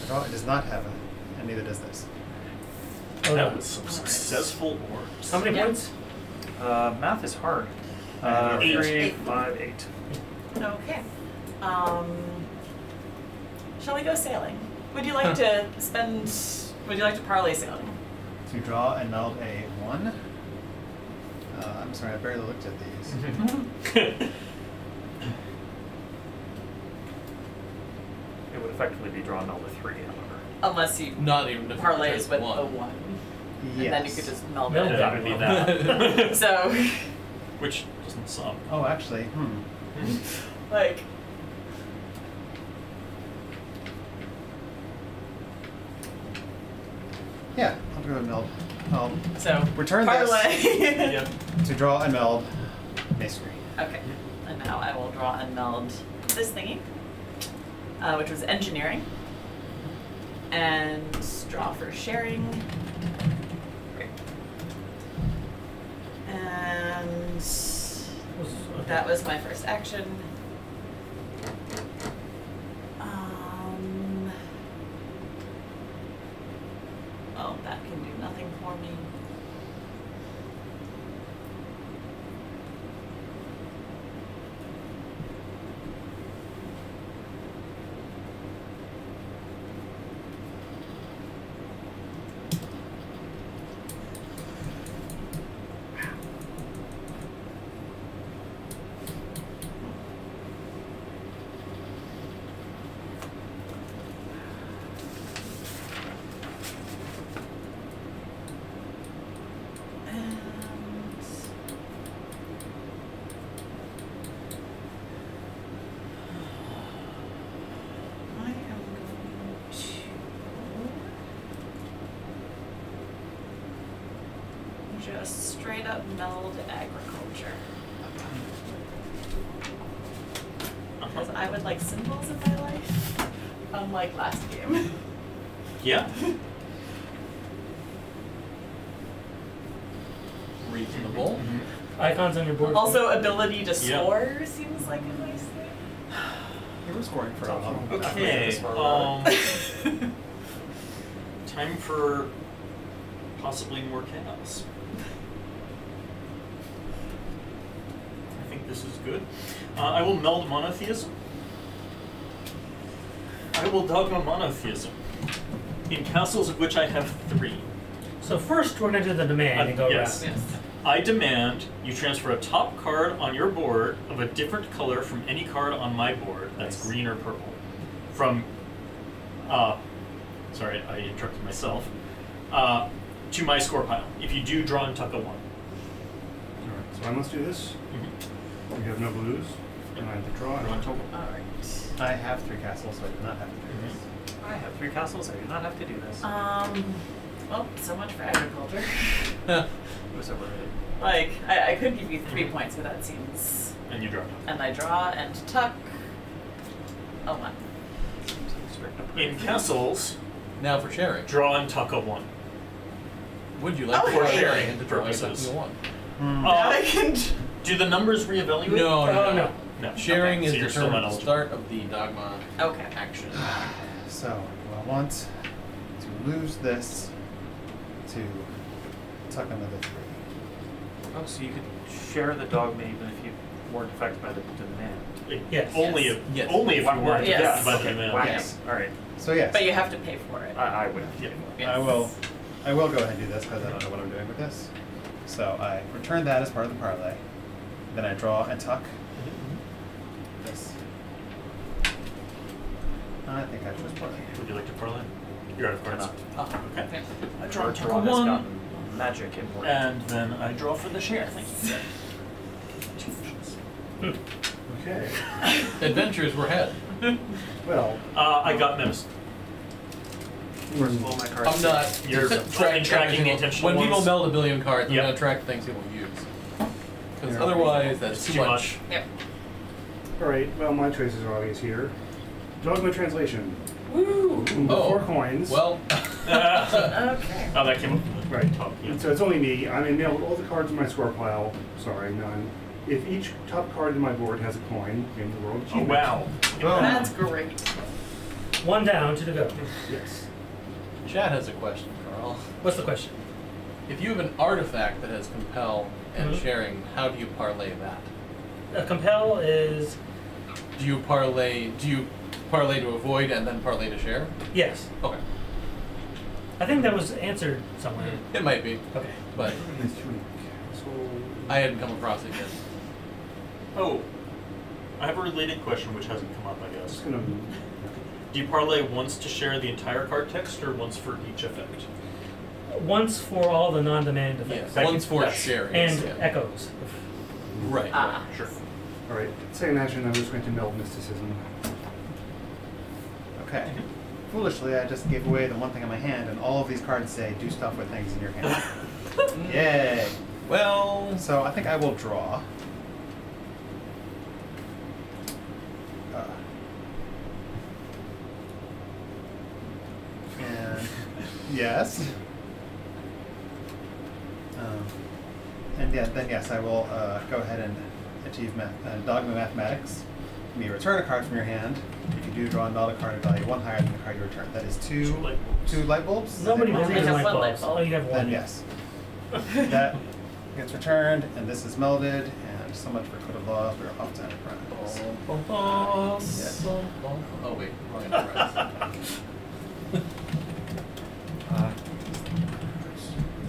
I draw, it does not have a, and neither does this. Oh, That no. was some successful orbs. How many Yeah. points? Math is hard. 8. 3, 5, 8. Okay. Shall we go sailing? Would you like to spend? Would you like to parley sailing? To draw and meld a 1. I'm sorry, I barely looked at these. It would effectively be drawn meld a 3, however. Unless you Not even if parlays it's with one. a 1, Yes. and then you could just meld Meld it. it. That would be that. So, Which doesn't suck. Oh, actually, like, Yeah, I'll go and meld. I'll so return this parlay. Yeah. to draw and meld masonry. Okay, and now I will draw and meld this thingy, which was engineering, and draw for sharing. Great. And that was my first action. Oh, that can do nothing for me. I am going to just straight up meld agriculture. Because I would like symbols in my life, unlike last game. Yeah. Reasonable. Icons on your board. Also, ability to Yeah. score seems like a nice thing. You were scoring for a while. Okay. That's where we're Time for possibly more chaos. I think this is good. I will meld monotheism. I will dogma monotheism. In castles of which I have 3. So first we're going to do the demand and go yes. around. Yes. I demand you transfer a top card on your board of a different color from any card on my board that's Nice. green or purple. From, sorry, I interrupted myself, to my score pile. If you do, draw and tuck a 1. Alright, so I must do this. We have no blues. And I have to draw. Draw and tuck a 1. All right. I have 3 castles, so I do not have to do this. I have 3 castles. I do not have to do this. Well, so much for agriculture. It was overrated. Like, I could give you 3 points, but that seems. And you draw and tuck. And I draw and tuck. A 1. In castles, Now for sharing. draw and tuck a 1. Would you like Oh, for yeah. sharing and to draw Purposes. something one? I can. Do the numbers reevaluate? No, Oh, no. No. Sharing Okay, is so you're still determined not at the eligible. start of the dogma Okay. action. So, do I want to lose this to tuck another 3? Oh, so you could share the dogma even if you weren't affected by the demand. Yes. Only Yes. if, Yes. only if you weren't Yes. affected by the Okay. demand. Wow. Yes. All right. So yes, But you have to pay for it. I would. Yeah. Yes. I will go ahead and do this because I don't know what I'm doing with this. So I return that as part of the parlay. Then I draw and tuck this. I think I chose parlay. Would you like to parlay? You're out of cards. Cannot. Okay. Okay. I draw Our and tuck draw a has 1. gotten magic important. And then I draw for the share. Thank you. 2 fishes. Okay. Adventures were had. Well, I got medicine. First of all, my cards. I'm not You're tracking the everything. intentional When people ones. meld a billion cards, I'm Yep. going to track things people use. Because Yeah. otherwise, that's It's too too much. much. Yep. alright, well, my choices are obvious here. Dogma translation. Woo. Oh. 4 coins. Well, Okay. Oh, that came up from the Right. top. Yeah. And so it's only me. I nailed all the cards in my score pile. Sorry, none. If each top card in my board has a coin, in the world Oh, achievement. wow. Boom. That's great. 1 down, 2 to go. Yes. Chad has a question, Carl. What's the question? If you have an artifact that has compel and Mhm. sharing, how do you parlay that? Compel is Do you parlay to avoid and then parlay to share? yes. Okay. I think that was answered somewhere. It might be, Okay. but That's unique. So, I hadn't come across it yet. Oh, I have a related question which hasn't come up, I I'm guess. just gonna. Do you parlay once to share the entire card text or once for each effect? Once for all the non-demand effects. Yes, once for That's- sharing. And yeah. echoes. Right. Ah. Sure. Alright, second action, I'm just going to meld mysticism. Okay. Foolishly, I just gave away the one thing in my hand, and all of these cards say do stuff with things in your hand. Yay! Well, So I think I will draw. And yes. And yeah, then yes, I will go ahead and achieve dogma mathematics. You return a card from your hand. If you do, draw and meld a card of value 1 higher than the card you return. That is two light bulbs. light bulbs. Nobody Is that believes in have light one light bulbs. bulb. Oh, you have one. then yes. That gets returned, and this is melded, and so much for Code of Laws. We're off to enterprise. Yes. Oh wait, wrong enterprise.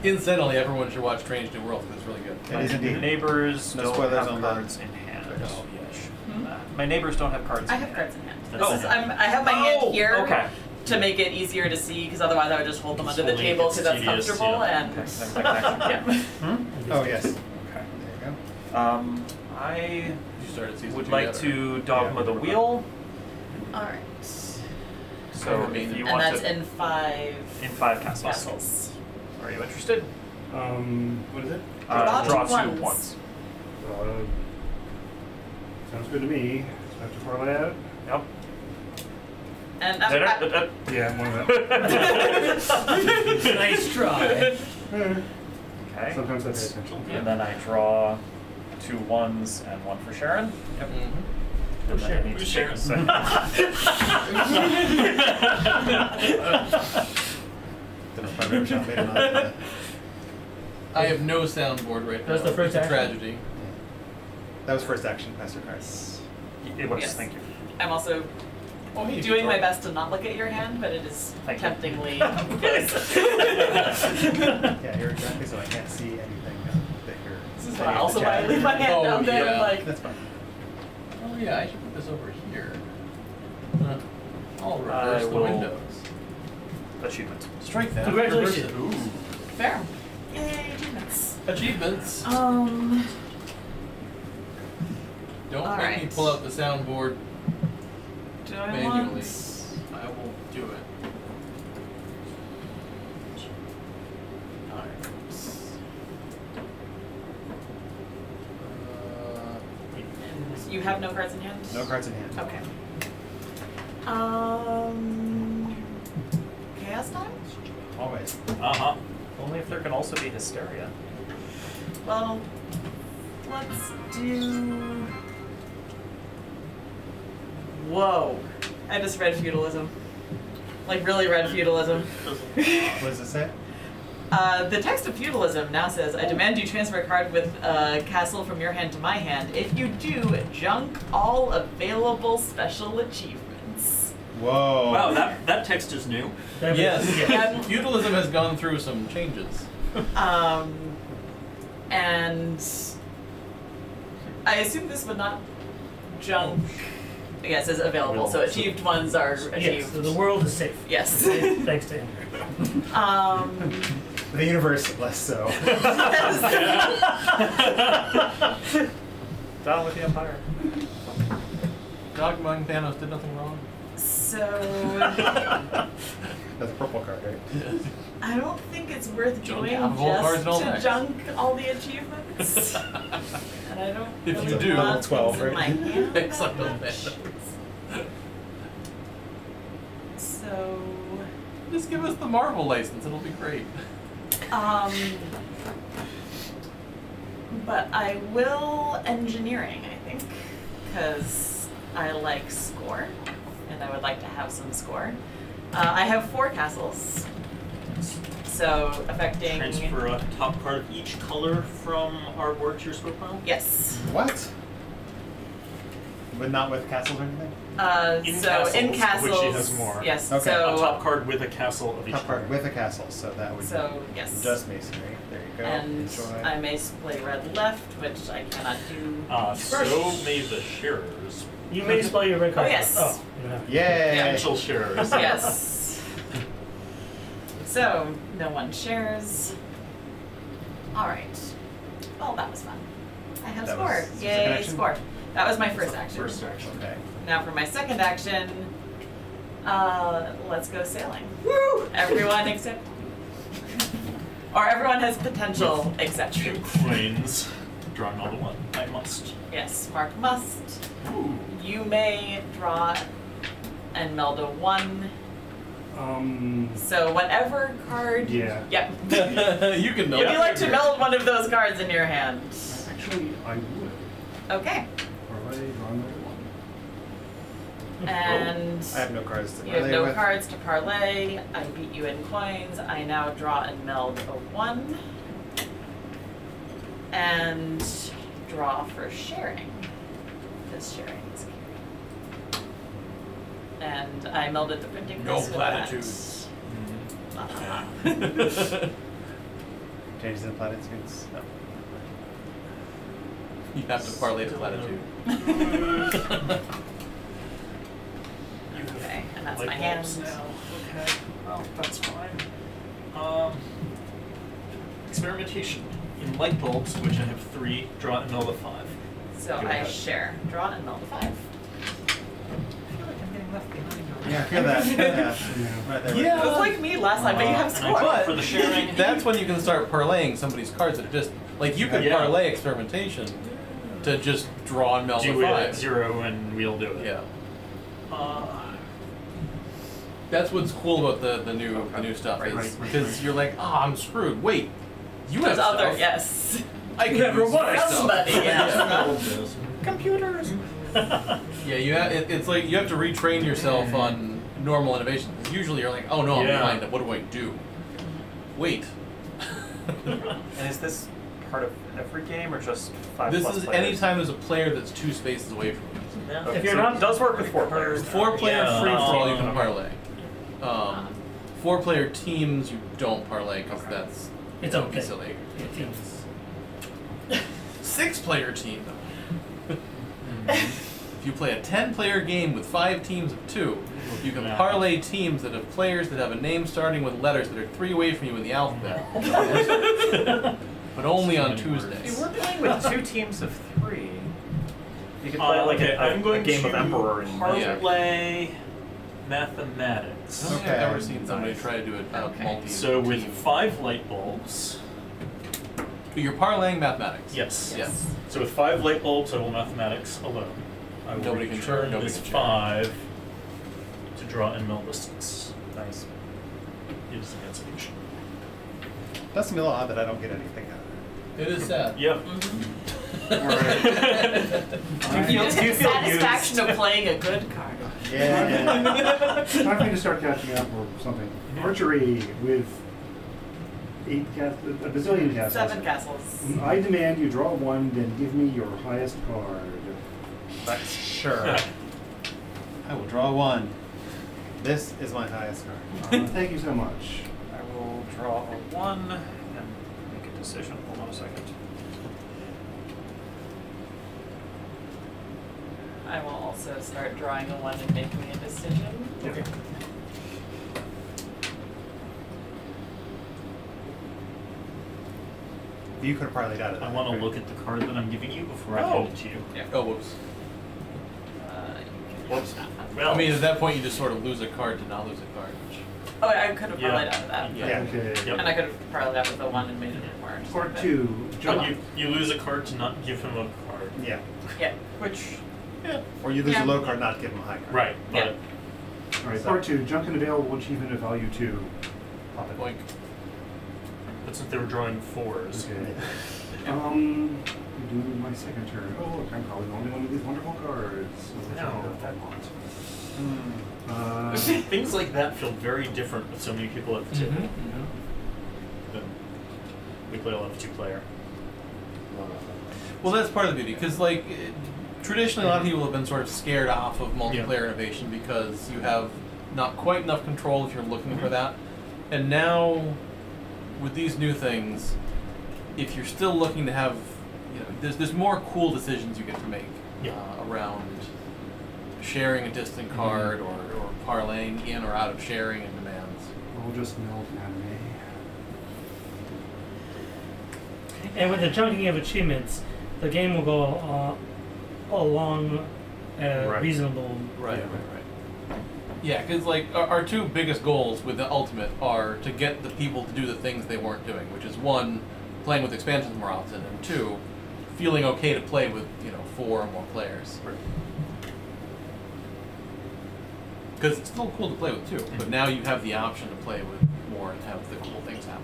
Incidentally, everyone should watch Strange New Worlds because it's really good. It is My indeed. neighbors No don't spoilers have on that. cards in hand. Oh yes. My neighbors don't have cards. I in have hand. cards in hand. This Oh. is, I have my hand here Okay. to make it easier to see, because otherwise I would just hold them It's under the holding table it's because that's tedious, comfortable. yeah. And Okay. yeah. Oh yes. Okay. There you go. I You started season would 2 like yet, or- to dogma Yeah. the wheel. All right. So Okay, if you And want that's to in 5 in 5 castles. castles. Are you interested? What is it? Draw Draw two 2 ones. once. Uh, sounds good to me. So I have to parlay out? Yep. And Yeah, one of that. Nice try. Okay. Sometimes I pay attention. And then I draw 2 1s and 1 for Sharon. Yep. And then I need to Who's take a Sharon? Don't know if I remember Sean made it or not. I have no soundboard right now. That's the first it's a action? tragedy. That was first action. Pass your cards. It was. Yes. Thank you. I'm also Oh, hey, doing my control. best to not look at your hand, but it is Thank you. temptingly. Yeah, you're exactly so I can't see anything that you're. This is saying also to why I chat. leave my hand Oh, down there. yeah. Like, That's fine. Oh yeah, I should put this over here. I'll I reverse the will- windows. Achievement. Strike that. Congratulations. Reverse it. fair. Yay, achievements. Achievements. Um. Don't all make me right. pull out the soundboard Do I manually. want? I will do it. Alright. And you have no cards in hand. No cards in hand. Okay. Chaos time? Always. Uh-huh. Only if there can also be hysteria. Well, let's do. Whoa! I just read feudalism. Like really read feudalism. What does it say? The text of feudalism now says, I demand you transfer a card with a castle from your hand to my hand. If you do, junk all available special achievements. Whoa. Wow, that text is new. Yes. Yeah. Feudalism has gone through some changes. And I assume this would not junk. Yes, is available. So achieved ones are achieved. Yes, so the world is safe. Yes. Thanks to Andrew. The universe, less so. Down with the Empire. Dogma and Thanos did nothing wrong. So That's a purple card, right? I don't think it's worth Junk doing out of all cards just and all to decks. junk all the achievements. And I don't If really you do- want Level 12, things in my right? hand that Except on much. Thanos. So Just give us the Marvel license, it'll be great. but I will engineering, I think, because I like score, and I would like to have some score. I have 4 castles, so affecting. Transfer a top card of each color from our board to your score pile. Yes. What? But not with castles or anything? So in Castles, castles. which he has more. Yes. Okay. So. A top card with a castle of each Top color. card with a castle, so that would So be yes. just masonry. There you go. And Enjoy. I may play red left, which I cannot do. So may the sharers. You may spell your red card. Oh, yes. Oh, you don't have to. Yay! Potential sharers. Yes. So no one shares. All right. Well, that was fun. I have That score. was the second Yay, action? score. That was my first action. First action. Okay. Now for my second action, let's go sailing. Woo! Everyone except. Or everyone has potential except Two you. coins. Drawing all the one. I must. Yes, Mark must. Ooh. You may draw and meld a 1. So whatever card. Yeah. Yep. You can know. Would you like to meld one of those cards in your hand? Actually, I would. Okay. Already drawn number 1. And I have no cards to you have parlay no with. cards to parlay. I beat you in coins. I now draw and meld a 1. And draw for sharing. Because sharing is key. And I melded the printing No press with platitudes. that. Changes in platitudes. No. You have to parlay the platitude. Okay, and that's Light my hand. bulbs now. Okay. Well, that's fine. Experimentation. In light bulbs, which I have 3, draw and meld a 5. So Go I ahead. share. Draw and meld a 5. I feel like I'm getting left behind over Yeah, I here. feel that. Yeah. Right there. Yeah. It was like me last time, but you have And I score. draw for the sharing. That's when you can start parlaying somebody's cards that are just like you could Yeah. parlay experimentation to just draw and meld do a it at 5. 0 and we'll do it. Yeah. That's what's cool about the new stuff Right, is right, because you're like, I'm screwed. Wait, you There's have other, stuff. yes. I can use my stuff. Somebody, yeah. Computers. Yeah, you have. It's like you have to retrain yourself on normal innovation. 'Cause usually you're like, oh no, I'm Yeah. behind. What do I do? Wait. And is this part of every game or just 5 This plus is players? anytime there's a player that's 2 spaces away from you. Yeah. Okay, If you're so not- it does work with 4 players. 4-player Yeah. free for all you can Okay. parlay. 4-player teams you don't parlay because that's It's that would be okay. silly. It seems. 6-player team though. If you play a 10-player game with 5 teams of 2, you can parlay teams that have players that have a name starting with letters that are 3 away from you in the alphabet. But only on If Tuesdays. you were playing with 2 teams of 3, you could play like okay, I'm a going game to of Emperor and parlay mathematics. I don't think I've ever seen somebody try to do it Okay. multi. So with team. 5 light bulbs. You're parlaying mathematics. Yes. Yes. So with 5 light bulbs, I will mathematics alone. I will Nobody can share, return nobody this can share. 5 to draw in mill distance. Nice. Use the cancellation. Does seem a little odd that I don't get anything out of it. It is sad. Yep. Do you feel Do you the feel satisfaction used? of playing a good card? Yeah. Time for me to start catching up or something. Archery with a bazillion castles. 7 castles. I demand you draw 1, then give me your highest card. But sure. I will draw 1. This is my highest card. Thank you so much. I will draw a 1 and make a decision. Hold on a second. I will also start drawing a 1 and making a decision. Okay. You could have parlayed out of that. I want to right? look at the card that I'm giving you before I Oh. hand it to you. Oh, whoops. You can Whoops. Well, I mean, at that point, you just sort of lose a card to not lose a card. Which, oh, I could have Yeah. parlayed out of that. Yeah. Okay. Yep. And I could have parlayed out with the 1 and made it more. Part but- 2. But you lose a card to not give him a card. Yeah. Yeah. Which, Or you lose Yeah. a low card, not give them a high card. Right, but Yeah. Alright, part 2. Junk and available achievement of value 2. Pop it. boink. but since they were drawing 4s. Okay. Do my second turn. Oh, look, I'm probably the only one of these wonderful cards. Which I No. don't want. Hmm. Things like that feel very different with so many people at the table. Mm-hmm. Than we play a lot of 2-player. Well, that's part of the beauty, because like traditionally, a lot of people have been sort of scared off of multiplayer Yeah. innovation because you have not quite enough control if you're looking for that. And now, with these new things, if you're still looking to have, you know, there's more cool decisions you get to make Yeah. around sharing a distant card or parlaying in or out of sharing and demands. We'll just melt anime. And with the chunking of achievements, the game will go along at a Right. reasonable. Right. Yeah, because like our 2 biggest goals with the Ultimate are to get the people to do the things they weren't doing, which is 1, playing with expansions more often, and 2, feeling okay to play with 4 or more players. Because it's still cool to play with 2, but now you have the option to play with more and have the cool things happen.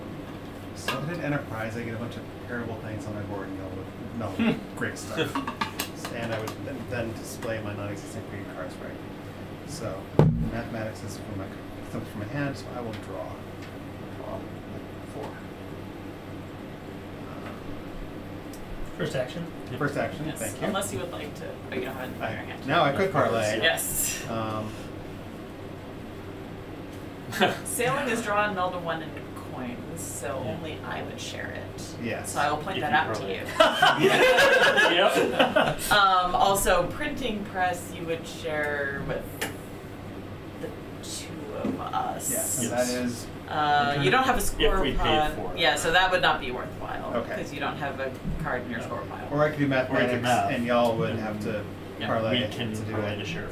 So I did Enterprise, I get a bunch of terrible things on my board and y'all would, no, great stuff. And I would then display my non-existent green cards, right? So mathematics is from my hand, so I will draw 4. First action. First action, Yes. thank you. Unless you would like to. Oh, you don't have it in your hand. Now I could parlay. Yes. Sailing is draw and meld a 1 into coins, so only I would share it. Yes. So I will point If that you out to parlay. you. Yep. Also, printing press you would share with the 2 of us. Yes, Yes. and that is You don't have a score we paid pile. for it. Yeah, so that would not be worthwhile. Okay. Because you don't have a card in your score pile. or I could do mathematics, math. and y'all would have to Yeah. parlay We can to do parlay it. to share.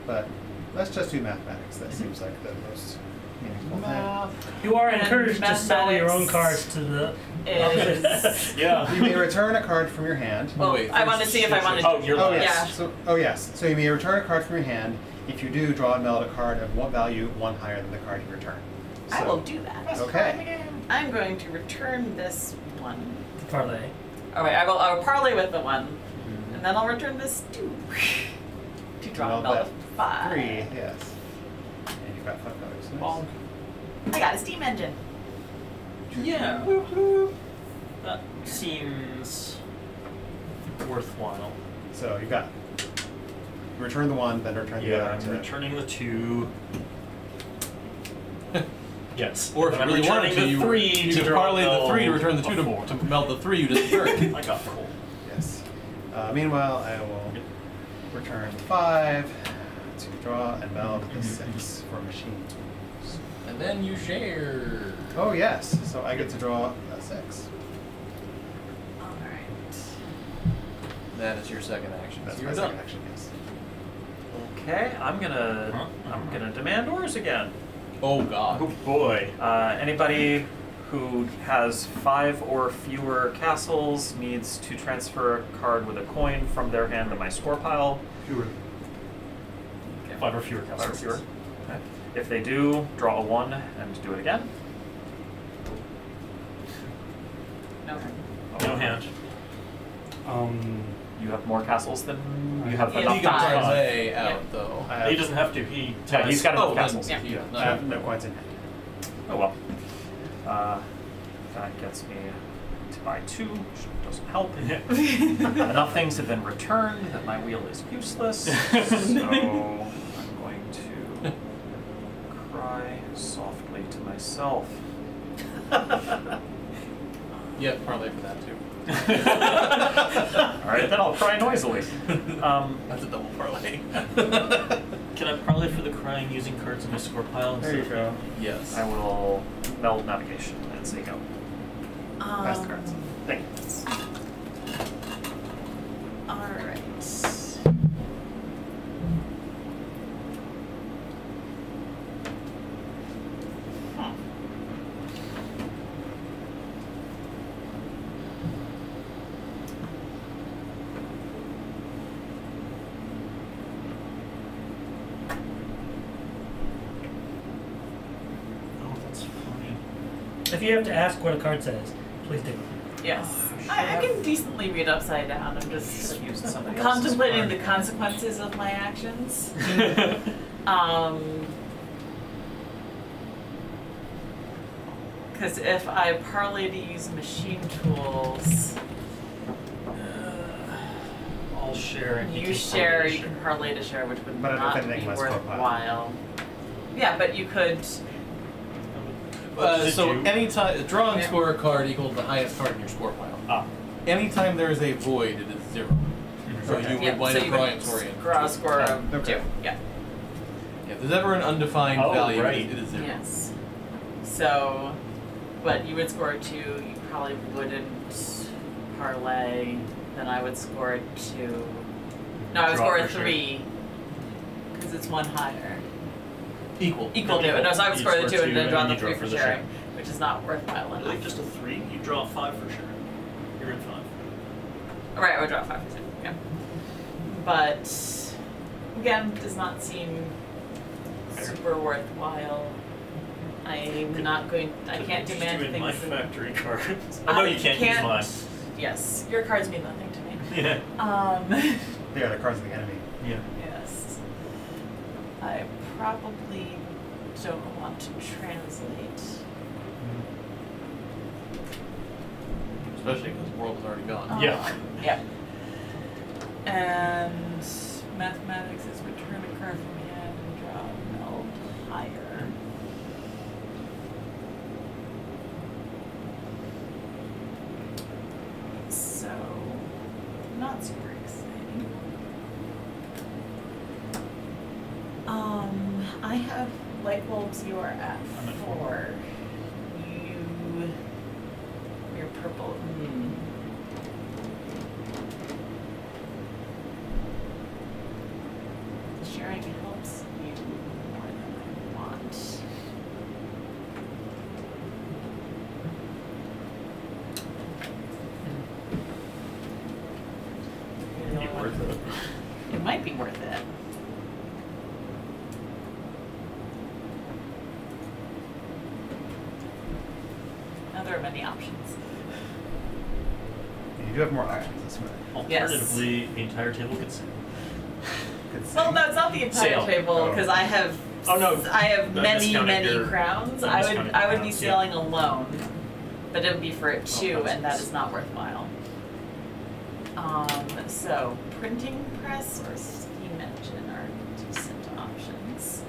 But let's just do mathematics. That seems like the most meaningful thing. You are And encouraged to sell your own mathematics cards to the. Is Yeah. You may return a card from your hand. well, Wait, I want to first- see if I want to. Oh, you're Oh last. yes. Yeah. So you may return a card from your hand. If you do, draw and meld a card of what value 1 higher than the card you return. I So- will do that. Okay. I'm going to return this 1. Parlay. Oh wait, I will parlay with the 1, and then I'll return this 2. To draw Well, and meld that a 5. 3, yes. And you've got $5. Nice. Bonk. I got a steam engine. Yeah. That seems worthwhile. So you got. Return the 1, then return the Yeah, other. I'm returning the 2. Yes. Or if you I'm really wanted returning to, the 3 you to could draw parlay the 3 to meld return the a 2 4. to melt the 3 you just returned. I got full. Yes. Meanwhile, I will return 5 to draw and meld the 6 for machine tools. And then you share. Oh yes, so I get to draw a 6. Alright. That is your second action. That's So my you're second done. action. Yes. Okay, I'm gonna demand ores again. Oh god. Oh boy. Anybody who has 5 or fewer castles needs to transfer a card with a coin from their hand to my score pile. Fewer. Okay. 5 or fewer 5 or castles. fewer. Okay. If they do, draw a 1 and do it again. No. No hand. You have more castles than you have Yeah, enough He can five. castles. parlay out Yeah. though. I have, He doesn't have to. He Yeah, he's got enough Oh, castles. then, Yeah. no. I have no coins in hand. Oh well. That gets me to buy 2, which doesn't help. Enough things have been returned that my wheel is useless. So I'm going to cry softly to myself. Yeah, parlay for that too. Alright, then I'll cry noisily. That's a double parlay. Can I parlay for the crying using cards in my score pile? There you go. Yes. I will meld navigation and say go. Pass the cards. Thank you. Alright. Oh, that's funny. If you have to ask what a card says, please do. Yes. I can decently read upside down. I'm just Should've used somebody else's contemplating card. the consequences of my actions. Because if I parlay to use machine tools, I'll share and you share, you can parlay to share, which would But I'm not defending be my score pile. worthwhile. Yeah, but you could. So do? anytime draw and Yeah. score a card equals the highest card in your score pile. Ah. Anytime there is a void, it is 0. So Okay. you would Yeah, wind so up you drawing would and scoring. draw a score of Okay. 2. Yeah. If there's ever an undefined Oh, value, right. it is 0. Yes. So, but you would score 2. You probably wouldn't parlay. Then I would score 2. No, I would Draw score for a sure. 3 because it's 1 higher. Equal. Equal to it. No, so I would You score the score 2 and then two, draw and the you 3 draw for for the sharing, which is not worthwhile I enough. think just a 3. You draw 5 for sure. You're in 5. Right, I would draw 5%. Yeah. But again, does not seem super worthwhile. I'm not going. I can't Just demand doing my things. factory cards. I know you can't use mine. Yes, your cards mean nothing to me. Yeah. They are the cards of the enemy. Yeah. Yes. I probably don't want to translate. Especially because the world is already gone. Yeah. Yeah. And mathematics is return a card from hand and draw a meld higher. So, not super exciting. I have light bulbs. You are at I'm at 4. You're purple. Sharing helps you more than I want. You're the Be only worth one. it. It might be worth it. Now there are many options. And you do have more options this way. Alternatively, the entire table could sit. Good Well, save. no, it's not the entire Sail. table Oh. because I have. Oh, no. I have I'm many, discounting many your- crowns. I'm I discounting would be crowns, yeah. sailing alone. but it would be for it too, that's and that nice. is not worthwhile. So printing press or steam engine are decent options.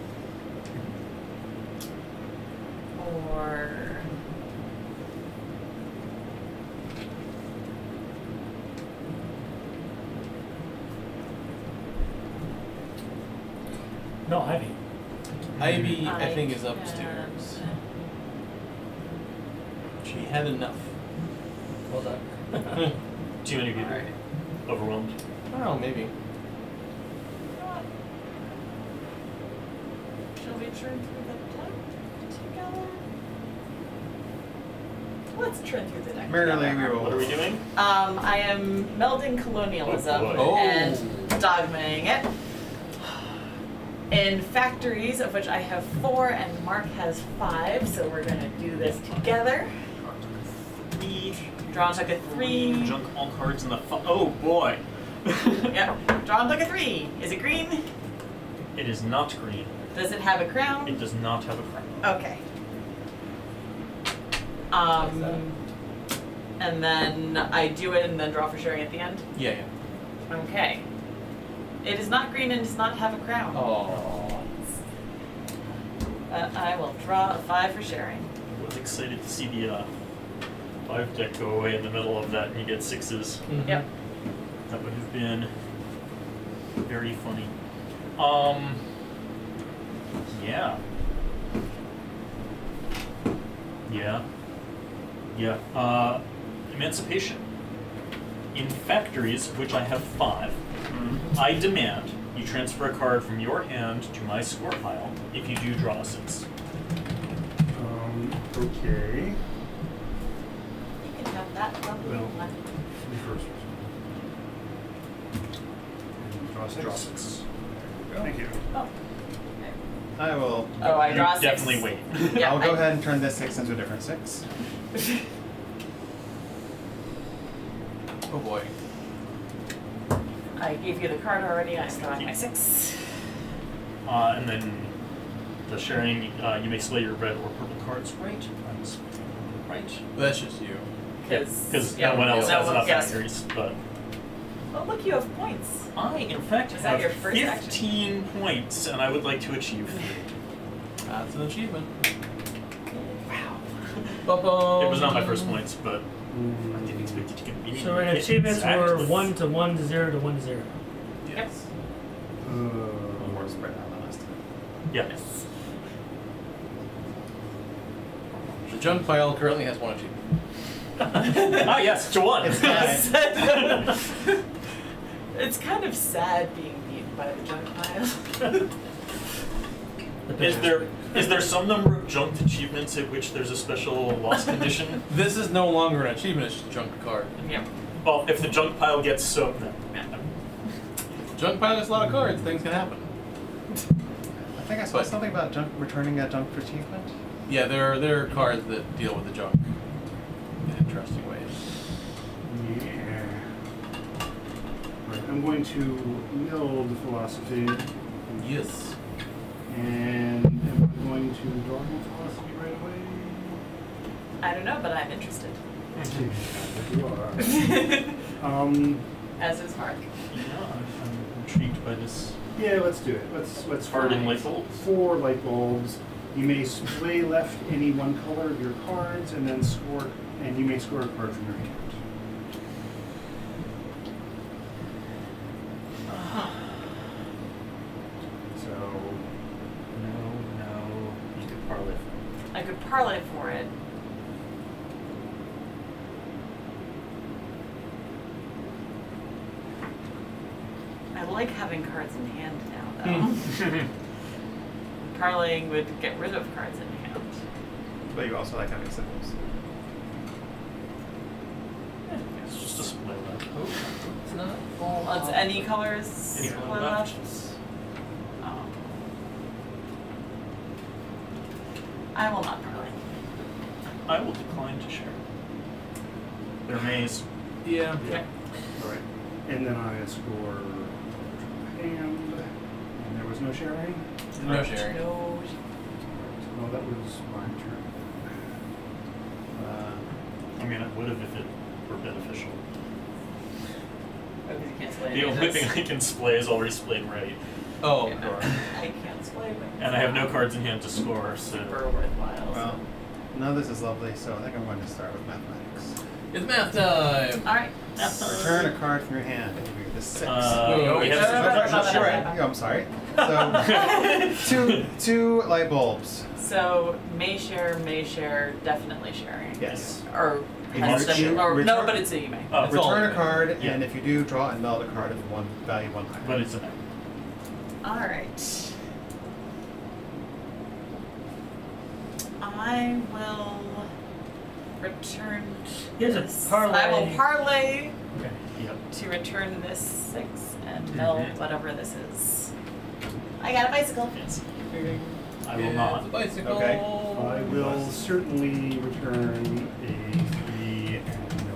Or No, Ivy. Ivy, I think, is can- upstairs. She had enough. Well done. Too many people. Alright. Overwhelmed. I don't know, maybe. Shall we churn through the deck together? Let's churn through the deck Merrily together. we will. What are we doing? I am melding colonialism Oh, boy. Oh. and dogmaing it. In factories, of which I have 4 and Mark has 5, so we're gonna do this together. 3. Draw took a 3. Junk all cards in the. Oh boy. Yep. Draw took a 3. Is it green? It is not green. Does it have a It crown? does not have a crown. Okay. And then I do it and then draw for sharing at the end. Yeah, yeah. Okay. It is not green and does not have a crown. Oh. I will draw a 5 for sharing. I was excited to see the 5 deck go away in the middle of that and you get 6s. Yep. That would have been very funny. Yeah. Yeah. Emancipation. In factories, of which I have 5, I demand you transfer a card from your hand to my score pile. If you do, draw a 6. Okay. You can have that lovely Well, one. Me first. Draw 6. Draw 6. Thank you. Oh. I will. Oh, I You draw 6. definitely wait. Yeah, I'll go ahead and turn this 6 into a different 6. Oh boy. I gave you the card already. I'm drawing my 6. And then the sharing, you may display your red or purple cards right. Right. That's just you. Because no one else has enough yes. factories. But Oh, look, you have points. I, in fact, Is that have your first 15 points, and I would like to achieve 3. That's an achievement. Wow. Ba-bum. It was not my first points, but I didn't expect it to conveniently So our hit achievements were exactly. 1 to 1 to 0 to 1 to 0. Yes. More spread out than last time. Yeah. The junk pile currently has 1 achievement. Ah, yes, to 1. It's fine. It's kind of sad being beaten by the junk pile. Is there some number of junked achievements at which there's a special loss condition? This is no longer an achievement, it's just a junk card. Yep. Well, if the junk pile gets so, no. Junk pile has a lot of cards, things can happen. I think I saw But- something about returning a junk for achievement. Yeah, there are cards that deal with the junk in interesting ways. Yeah. Right, I'm going to meld philosophy, Yes. and am I going to draw my philosophy right away? I don't know, but I'm interested. You are. As is Mark. Yeah, I'm intrigued by this. Yeah, let's do it. Let's Hardened find light bulbs. 4 light bulbs. You may play left any one color of your cards, and then score. And you may score a card from your hand. So No, you could parlay. I could parlay for it. I like having cards in hand now, though. Parlaying would get rid of cards in hand. But you also like having symbols. It's just a split left. It's not Well, it's any colors Any color left. left. Oh. I will not parlay. I will decline to share. They're maze. Yeah. Okay. all right, and then I score hand, and there was no sharing. No sharing. No. Well, that was my turn. I mean, I would have if it were beneficial. Because you can't splay The any of only this. thing I can splay is already splayed right. Oh, Yeah. I can't splay, but And I have no cards in hand to score, so. super worthwhile. Well, none of this is lovely, so I think I'm going to start with mathematics. it's math time. Alright. Return a card from your hand. It'll be the 6. No, we No, have no, to- no, no. Right. I'm sorry. So, two light bulbs. So may share, definitely sharing. Yes. Or If has you to, or no, return- but it's a you may. Oh, It's all Return a right. card, Yeah. and if you do, draw and meld a card of one value one higher. But it's a no. Alright. I will return Here's a this. parlay. I will parlay Okay. Yep. to return this 6 and Mhm. meld whatever this is. I got a bicycle. Yes. I will It's not. a bicycle. Okay. I will certainly return a 3 and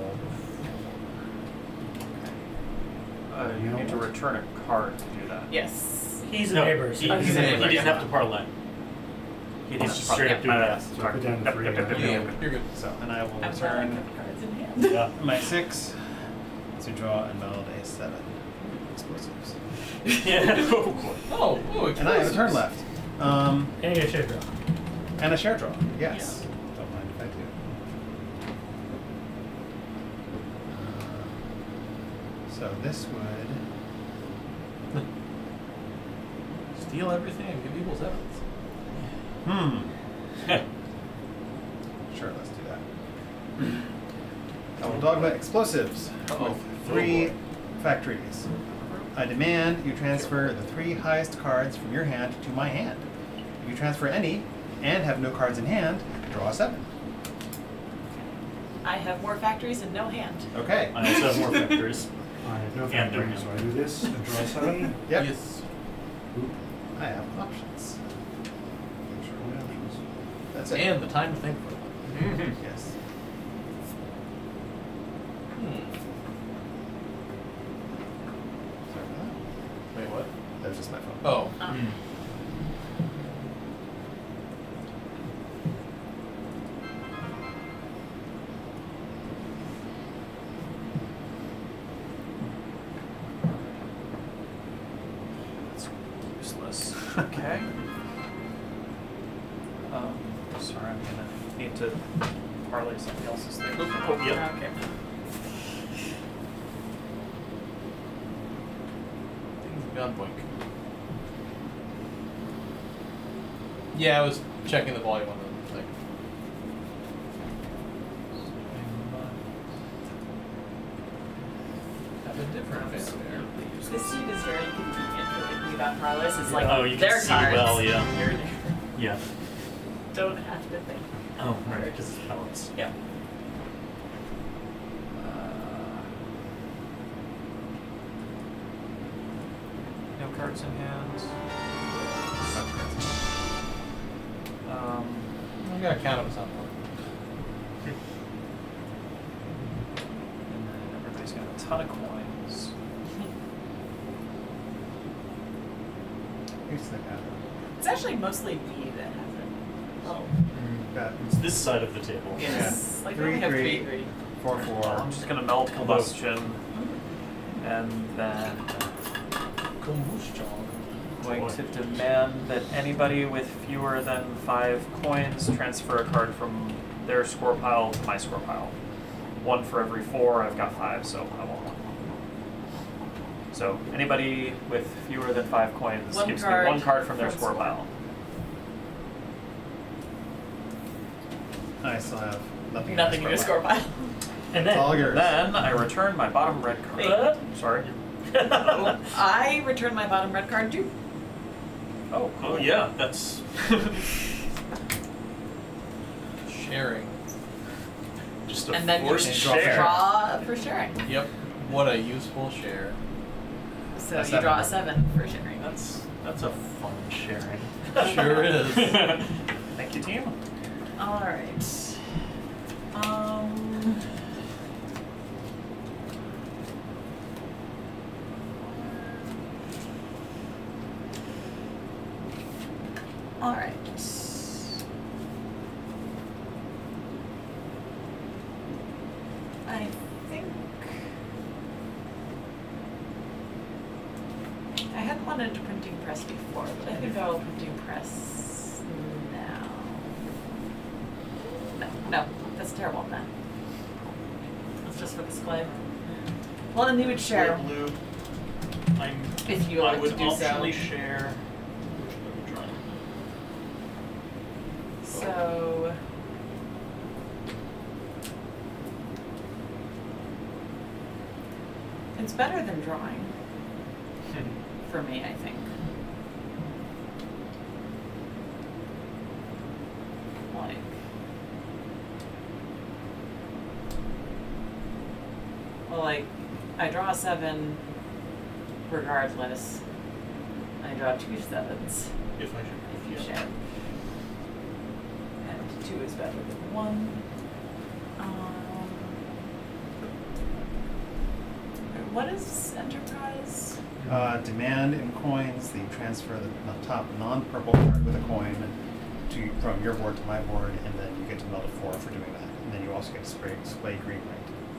no. You need to return a card to do that. Yes. He's a No, neighbor. he, So he, he's a neighbor. he doesn't have to parlay. He needs to straight up do that. So I put down the 3. Yeah, you're good. So, and I will I'm glad I return kept cards in hand. Yeah. my 6 to draw and meld a 7. Explosives. Yeah. Oh boy. Oh, And I have a turn left. And you get a share draw. And a share draw. Yes. Don't mind if I do. So this would. Steal everything and give equal sevens. Sure, let's do that. I will dogma explosives Uh-oh. with 3 factories. I demand you transfer the 3 highest cards from your hand to my hand. If you transfer any and have no cards in hand, draw a 7. I have more factories and no hand. Okay. I also have more factors. I have no And factory, no. so I do this and draw 7. Yep. Yes. I have options. Those are my options. That's it. And the time to think for them. Yes. Sorry about that. Wait, what? That was just my phone. Oh. Mm. That's useless. Okay. Sorry, I'm gonna need to parlay something else's thing. Oh, yep. Okay. Things have gone boink. Yeah, I was checking the volume on the thing. Have a different fanfare. This seat is very convenient for thinking about parlays. It's like Oh, you can their see cards. well, yeah. You're Yeah. don't have to think. Oh, right, because it's balance. Yeah. No cards in hand. I gotta count it something. And then everybody's got a ton of coins. Here's the guy. It's actually mostly B that has it. Oh. Got It's this side of the table. Yes. Like we 3, only have 3, 3. 4, Well, 4. I'm just gonna meld combustion, and then going Boy. to demand that anybody with fewer than 5 coins transfer a card from their score pile to my score pile. 1 for every 4. I've got 5, so I want 1. So anybody with fewer than 5 coins One gives card me 1 card from their from score score. pile. I still have nothing. Nothing in your score pile. And It's all then. yours. Then I return my bottom red card. Wait. Sorry. I return my bottom red card too. Oh, Oh, yeah, that's. Sharing. Just a And then you forced can share. draw for sharing. Yep. What a useful share. So A you 7. draw a 7 for sharing. That's a fun sharing. Sure is. thank you, team. Alright. Alright. gone into printing press before, but I think I'll printing press now. No, that's terrible. No. It's just for display. Well, then you would share. Red, blue. If you I like would to do so. optionally share. Which one would you try? So. It's better than drawing. For me, I think. Like. Well, like, I draw a 7 regardless. I draw 2 7s If I if you should. share. And 2 is better than 1. What is enterprise? Demand in coins that you transfer the top non-purple card with a coin from your board to my board, and then you get to meld a 4 for doing that. And then you also get to display green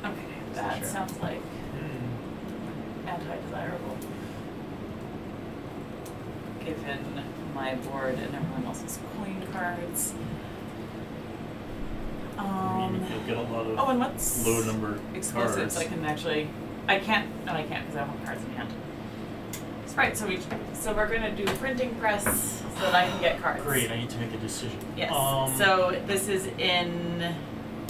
right. Okay, that sounds like anti-desirable. Given my board and everyone else's coin cards. You'll get a lot of Oh, and what's low number explosives? cards. I can actually. I can't. No, I can't because I don't have cards in hand. That's right. So we're going to do printing press so that I can get cards. Great, I need to make a decision. Yes. So this is in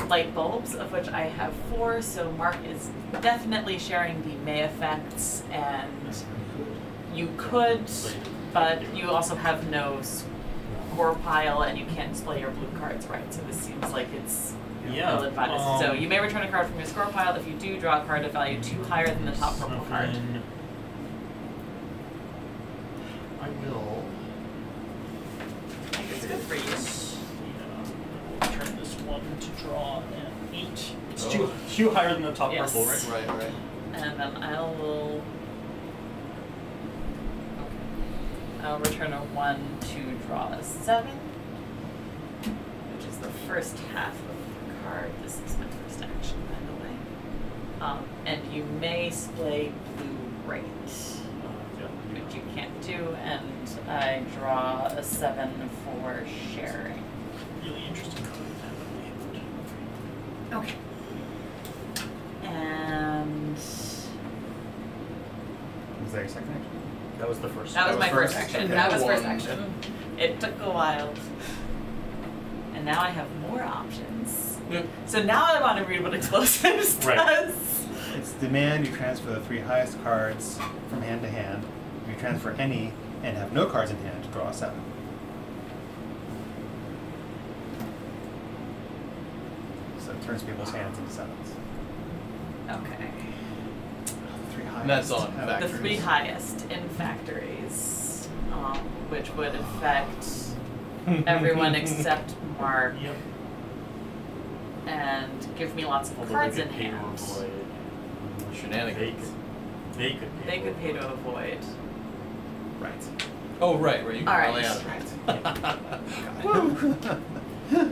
light bulbs, of which I have 4. So Mark is definitely sharing the May effects, and you could, but you also have no score pile, and you can't display your blue cards, right? So this seems like it's ill advised. So you may return a card from your score pile. If you do, draw a card of value 2 higher than the top purple card. I will. I think it's good for you. Yeah, I will turn this one to draw an 8. It's two higher than the top Yes. purple, right? Right. And then I'll return a 1 to draw a 7, which is the first half of the card. This is my first action, by the way. And you may display blue right, which you can't do, and I draw a 7 for sharing. Really interesting card. Okay. And Was that your second action? That was the first. that was my first action. Okay. That was first One. action. It took a while. And now I have more options. Yep. So now I want to read what explosives Right. does. It's demand you transfer the 3 highest cards from hand to hand. If you transfer any and have no cards in hand, draw a 7. So it turns people's hands into 7s. Okay. The 3 highest. And that's on have factories. The 3 highest in factories, which would affect everyone except Mark Yep. and give me lots of Although cards they in could pay to hand. avoid- Shenanigans. They could pay. They could pay to avoid. Right. Oh, right. You can All right. lay out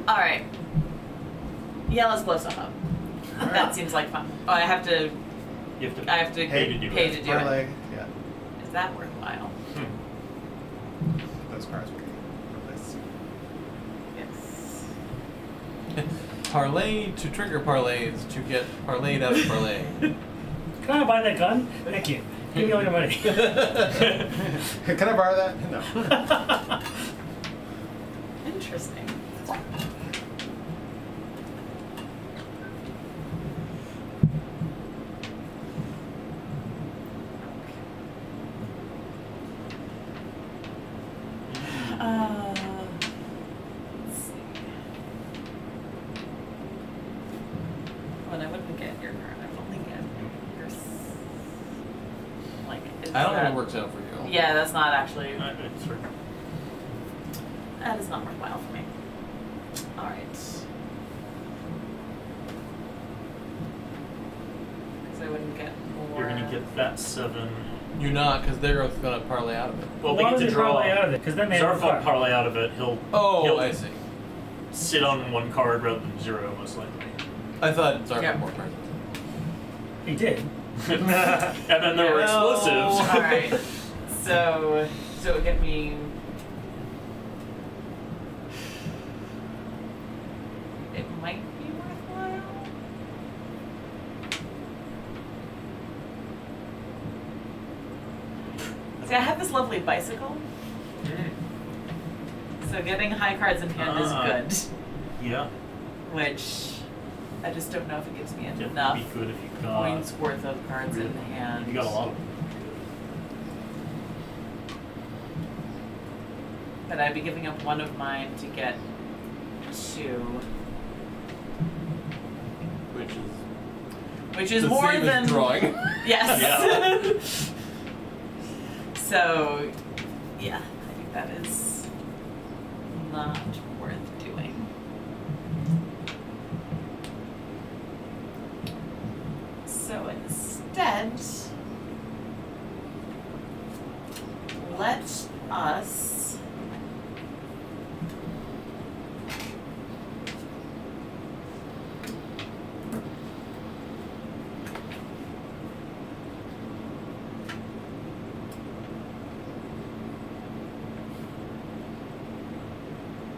All right. Yeah, let's blow some up. That seems like fun. Oh, I have to You have to pay to do it. Parlay, yeah. Is that worthwhile? Those cards will be replaced. Yes. Parley to trigger parlays to get parlayed out of parlay. Can I buy that gun? Thank you. Give me all your money. Can I borrow that? No. Interesting. Let's see. Well, I wouldn't get your card. I would only get your. Like. Is I don't know that- if it works out for you. Yeah, that's not actually. Sorry. That is not worthwhile for me. All right. Because I wouldn't get more. You're gonna get that 7. You're not, because they're going to parlay out of it. Well, Why they would get to they draw. parlay out of it? Because then they have Zarf a will card. parlay out of it. He'll Oh, I see. sit on 1 card rather than 0, most likely. I thought Zarf Yeah. had more cards. He did. And then there were No. explosives. All right. So it would get me. It might be worthwhile. See, I have this lovely bicycle. So getting high cards in hand is good. Yeah. Which I just don't know if it gives me Definitely enough be good if you got. points worth of cards in hand. You got a lot of them. But I'd be giving up one of mine to get two. Which is the more same than as drawing. Yes. So yeah, I think that is not worth doing. So instead, let us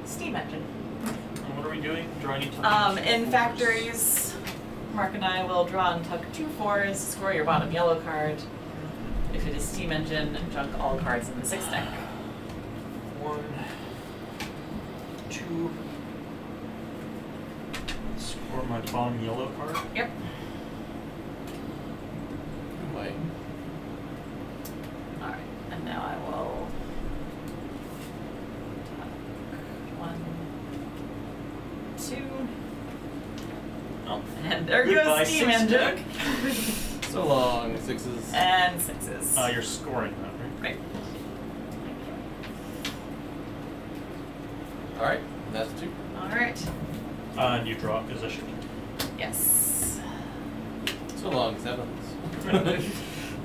steam engine. And what are we doing? Draw any time? In factories, Mark and I will draw and tuck 2 4s, score your bottom yellow card. If it is steam engine, junk all cards in the 6 deck. 1, 2. Score my bottom yellow card. Yep. Wait. Alright, and now I will tuck 1, 2, Oh. and there Goodbye, goes steam 6 engine. deck. So long, 6s. And 6s. You're scoring that, right? Great. Alright, that's 2. Alright. And you draw a position. Yes. So long, 7s.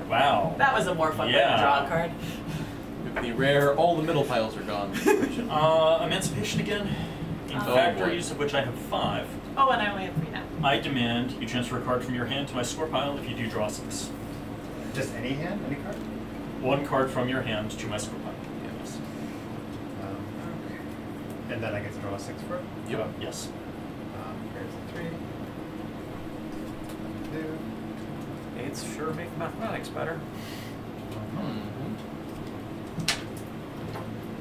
Wow. That was a more fun way to Yeah. draw a card. With the rare, all the middle piles are gone. Emancipation again. In Oh, factories, of which I have 5. Oh, and I only have 3 now. I demand you transfer a card from your hand to my score pile if you do draw 6. Just any hand, any card? 1 card from your hand to my score pile. Yes. And then I get to draw a 6 for it. Yep. Yes. Here's the 3. 2. 8s sure make mathematics better. Mm-hmm.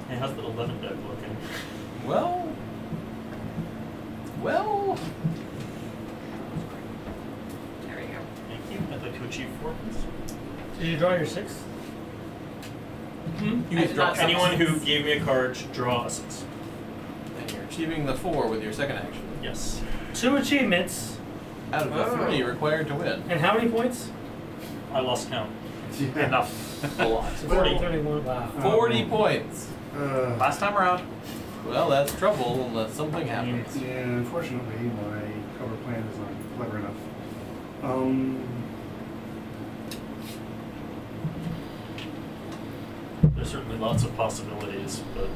Hey, how's that 11 deck looking? Well. There we go. Thank you. I'd like to achieve 4 points. Did you draw your 6? You I get did draw not 6. Anyone who gave me a card should draw a 6. And you're achieving the 4 with your second action. Yes. 2 achievements. Out of the Oh. 3 required to win. And how many points? I lost count. Enough. A lot. 40. 31. Wow. 40 points. Last time around. Well, that's trouble unless something Yeah, happens. unfortunately, my cover plan is not clever enough. There's certainly lots of possibilities, but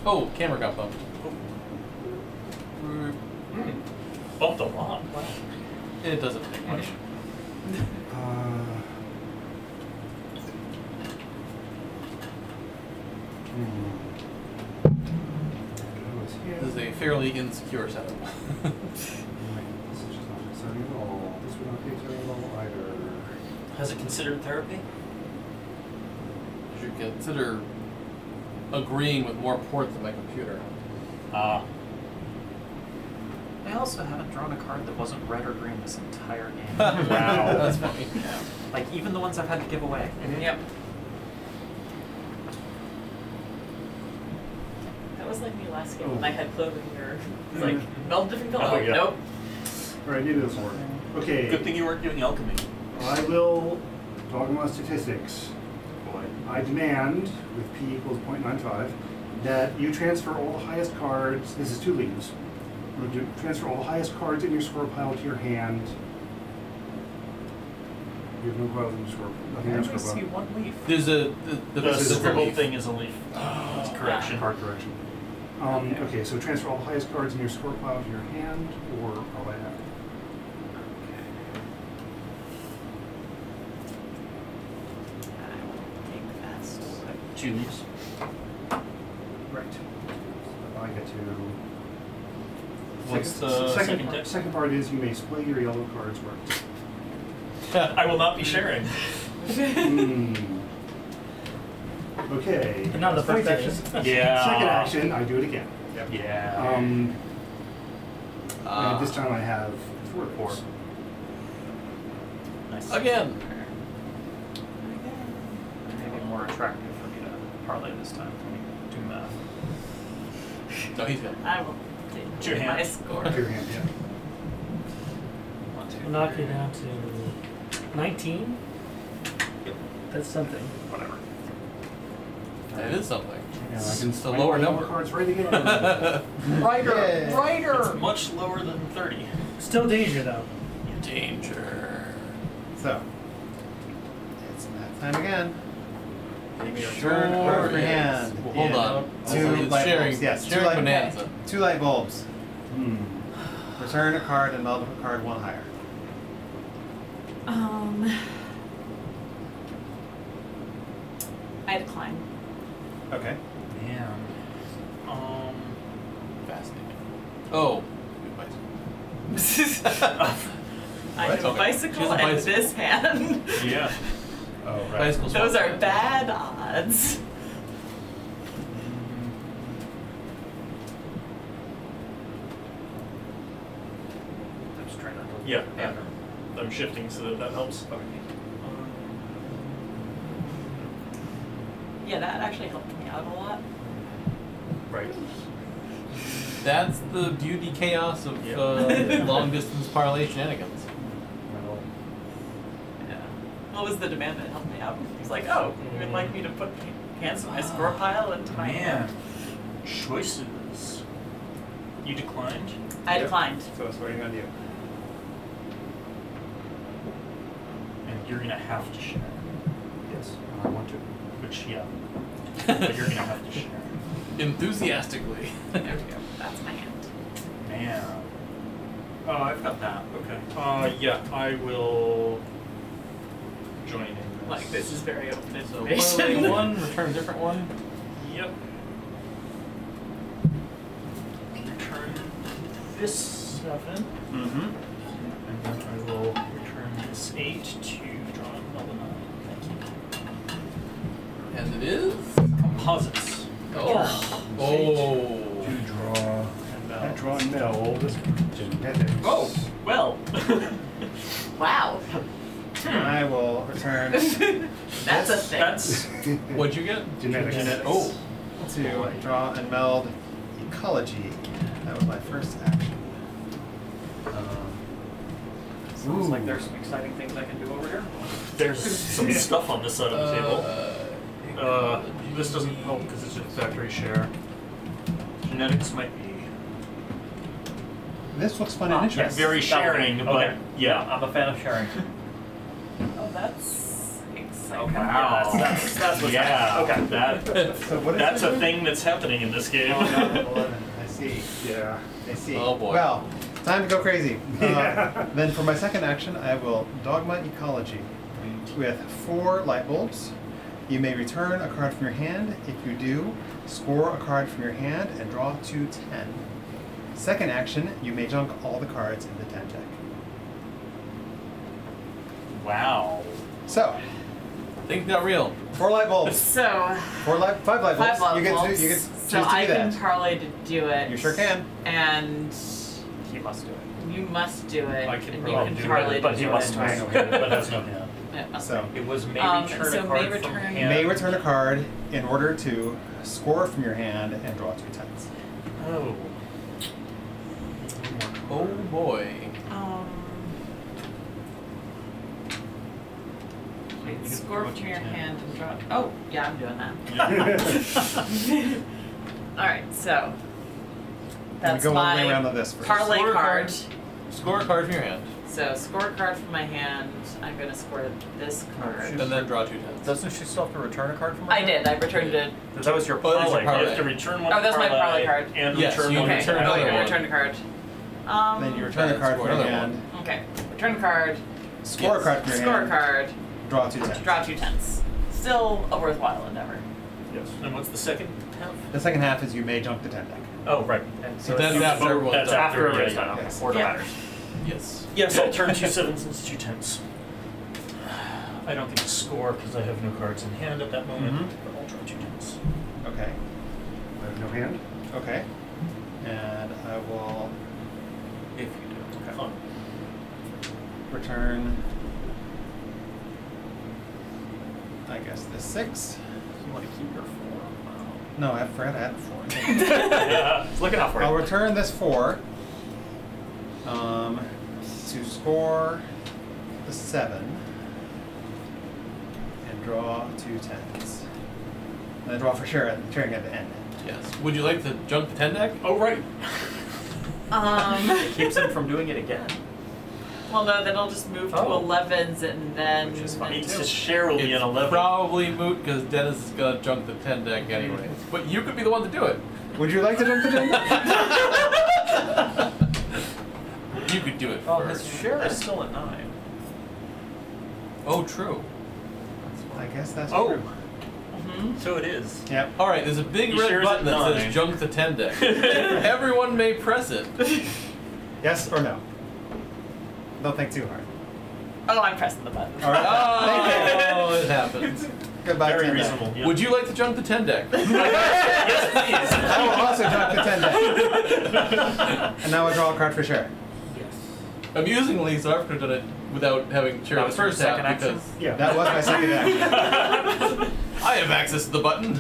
Oh, camera got bumped. bumped a lot. Wow. It doesn't take much. This is a fairly insecure setup. This is just not exciting at all. This would not be exciting at all either. Has it considered therapy? You should consider agreeing with more ports on my computer. Ah. I also haven't drawn a card that wasn't red or green this entire game. Wow, that's funny. Like, even the ones I've had to give away. Yep. That was like me last game when I had clothing or it's like all different colors. Oh, yeah. Nope. Alright, maybe this will work. Okay. Good thing you weren't doing alchemy. I will dogma statistics. Boy. I demand, with P equals 0.95, that you transfer all the highest cards. This is 2 leaves. You would transfer all the highest cards in your score pile to your hand. You have no piles in your score. Nothing I in your only score see pile. 1 leaf. There's a The scribbled leaf. thing is a leaf. That's correction. Card correction. Okay, so transfer all the highest cards in your score pile to your hand, or all I have. I will take that. 2 leaves. Right. So I get to. What's second, the second text? second part is you may play your yellow cards right. I will not be sharing. Okay. And now the First point action. is. Yeah. Second action, I do it again. Yeah. And this time I have 4. 4. Nice. Again. Maybe more attractive for me to parlay this time. Let me do math. No, he's good. I will It's your take my hand. score. Your hand, yeah. 1, 2, We'll knock you 3. down to 19. That's something. Whatever. That is something. And I It's can a play lower my yellow number. cards right again. Writer! Yay. Writer! It's much lower than 30. Still danger though. Danger. So, it's that time again. You may Sure return a card from your is. hand. Well, hold Yeah. on. Two It's light sharing, bulbs. Yes, sharing bonanza. 2 light bulbs. Hmm. Return a card and multiple card 1 higher. I decline. Okay. Man. Fascinating. Oh. I What? have a Okay. bicycle She has a and bicycle. this hand. Yeah. Oh, right. Bicycle Those swap. are bad odds. I'm just trying not to. Yeah. I'm shifting so that helps. Yeah, that actually helped me out a lot. Right. That's the beauty chaos of Yeah. long distance parlay shenanigans. Well, Yeah. What was the demand that helped me out? He's like, oh, you would like me to put cancel my score pile into my hand? Choices. You declined? I Yep. declined. So it's waiting on you. And you're gonna have to share. Yes, I want to. Which, yeah. But you're gonna have to share. Enthusiastically. There we go. That's my hand. Man. Oh, I've got that. Okay. Yeah, I will join in this. Like, this is very open So information. parlay 1, return a different one. Yep. Return this 7. Mm-hmm. And then I will return this 8 to draw another 9. Thank you. And it is. Composites. Oh. To Oh. draw. And I draw meld. Genetics. Oh, well. Wow. I will return That's a thing. That's What'd you get? Genetics. Oh. to draw and meld ecology. That was my first action. Sounds like there's some exciting things I can do over here. there's some stuff on this side of the table. This doesn't help because it's a factory share. Genetics might be This looks fun and Yes. interesting. very sharing, Okay. but yeah. I'm a fan of sharing. Oh, that's exciting. Okay. Wow. Yeah, that's what's yeah. happening. Okay. That So what is that's it? a thing that's happening in this game. Oh, not 11. I see. Yeah. I see. Oh, boy. Well, time to go crazy. Yeah. Then for my second action, I will dogma ecology with 4 light bulbs. You may return a card from your hand. If you do, score a card from your hand and draw 2 10. Second action, you may junk all the cards in the 10 deck. Wow. So, Things got real. 4 light bulbs. So, 5 light bulbs. 5 light You get bulbs. to choose So to I do can that. parlay to do it. You sure can. And He must do it. you must do it. I can and probably you do can parlay it, but to he do must it. I know. but has no hand. It must So, It was maybe So return a may card from return- you hand. may return a card in order to score from your hand and draw 2 10s. Oh. Oh boy. Wait, You can score draw from two your 10s. hand and draw. Oh, yeah, I'm doing that. Yeah. All right, so that's go all the way my around on this first. parlay Score a card. card. Score a card from your hand. So score a card from my hand. I'm gonna score this card. And then draw 2 10s. Doesn't she still have to return a card from her I hand? did. I returned it. That was your Oh, that was your parlay. parlay. You have to return one Oh, that's my parlay parlay card. and Yes, return you one Okay. return Oh, another I one. returned a card. Then you return a card score from your another hand, Okay. Return a card. score a card from your Score a hand, card. draw 2 10s. Draw 2 10s. Still a worthwhile endeavor. Yes. And what's the second half? The second half is you may junk the 10 deck. Oh, right. And So that's after everyone's that's done. After yeah, everybody's yeah, done. yeah. Yes. Order Yeah. matters. Yes. Yes, I'll turn 2 7s into 2 10s. I don't get to score because I have no cards in hand at that moment, Mhm. but I'll turn 2 10s. Okay. I have no hand. Okay. And I will If you do. Okay. Fun. return, I guess, the 6. You want to keep your 4? No, I forgot I had 4. Yeah. It's looking out for you. I'll return this 4 to score the 7 and draw 2 10s. And then draw for sharing at the end. Yes. Would you like to junk the 10 deck? Oh, right. It keeps him from doing it again. Well, no, then I'll just move to Oh. 11s and then. Which is fine. Means to share will be an It's 11. probably moot because Dennis is gonna junk the 10 deck anyway. But you could be the one to do it. Would you like to jump the 10 deck? You could do it Oh, his first. share is still at 9. Oh, true. I guess that's Oh. true. Mhm. So it is. Yep. All right, there's a big He red shares button at that 9. says junk the 10 deck. Everyone may press it. Yes or no? Don't think too hard. Oh, I'm pressing the button. All right. Oh, it happens. Goodbye, Very 10 deck. reasonable. Yeah. Would you like to junk the 10 deck? Yes, I will also jump the 10 deck. And now I draw a card for share. Amusingly, so I've done it without having shared That the was your first half second action? because Yeah. That was my second action. I have access to the button.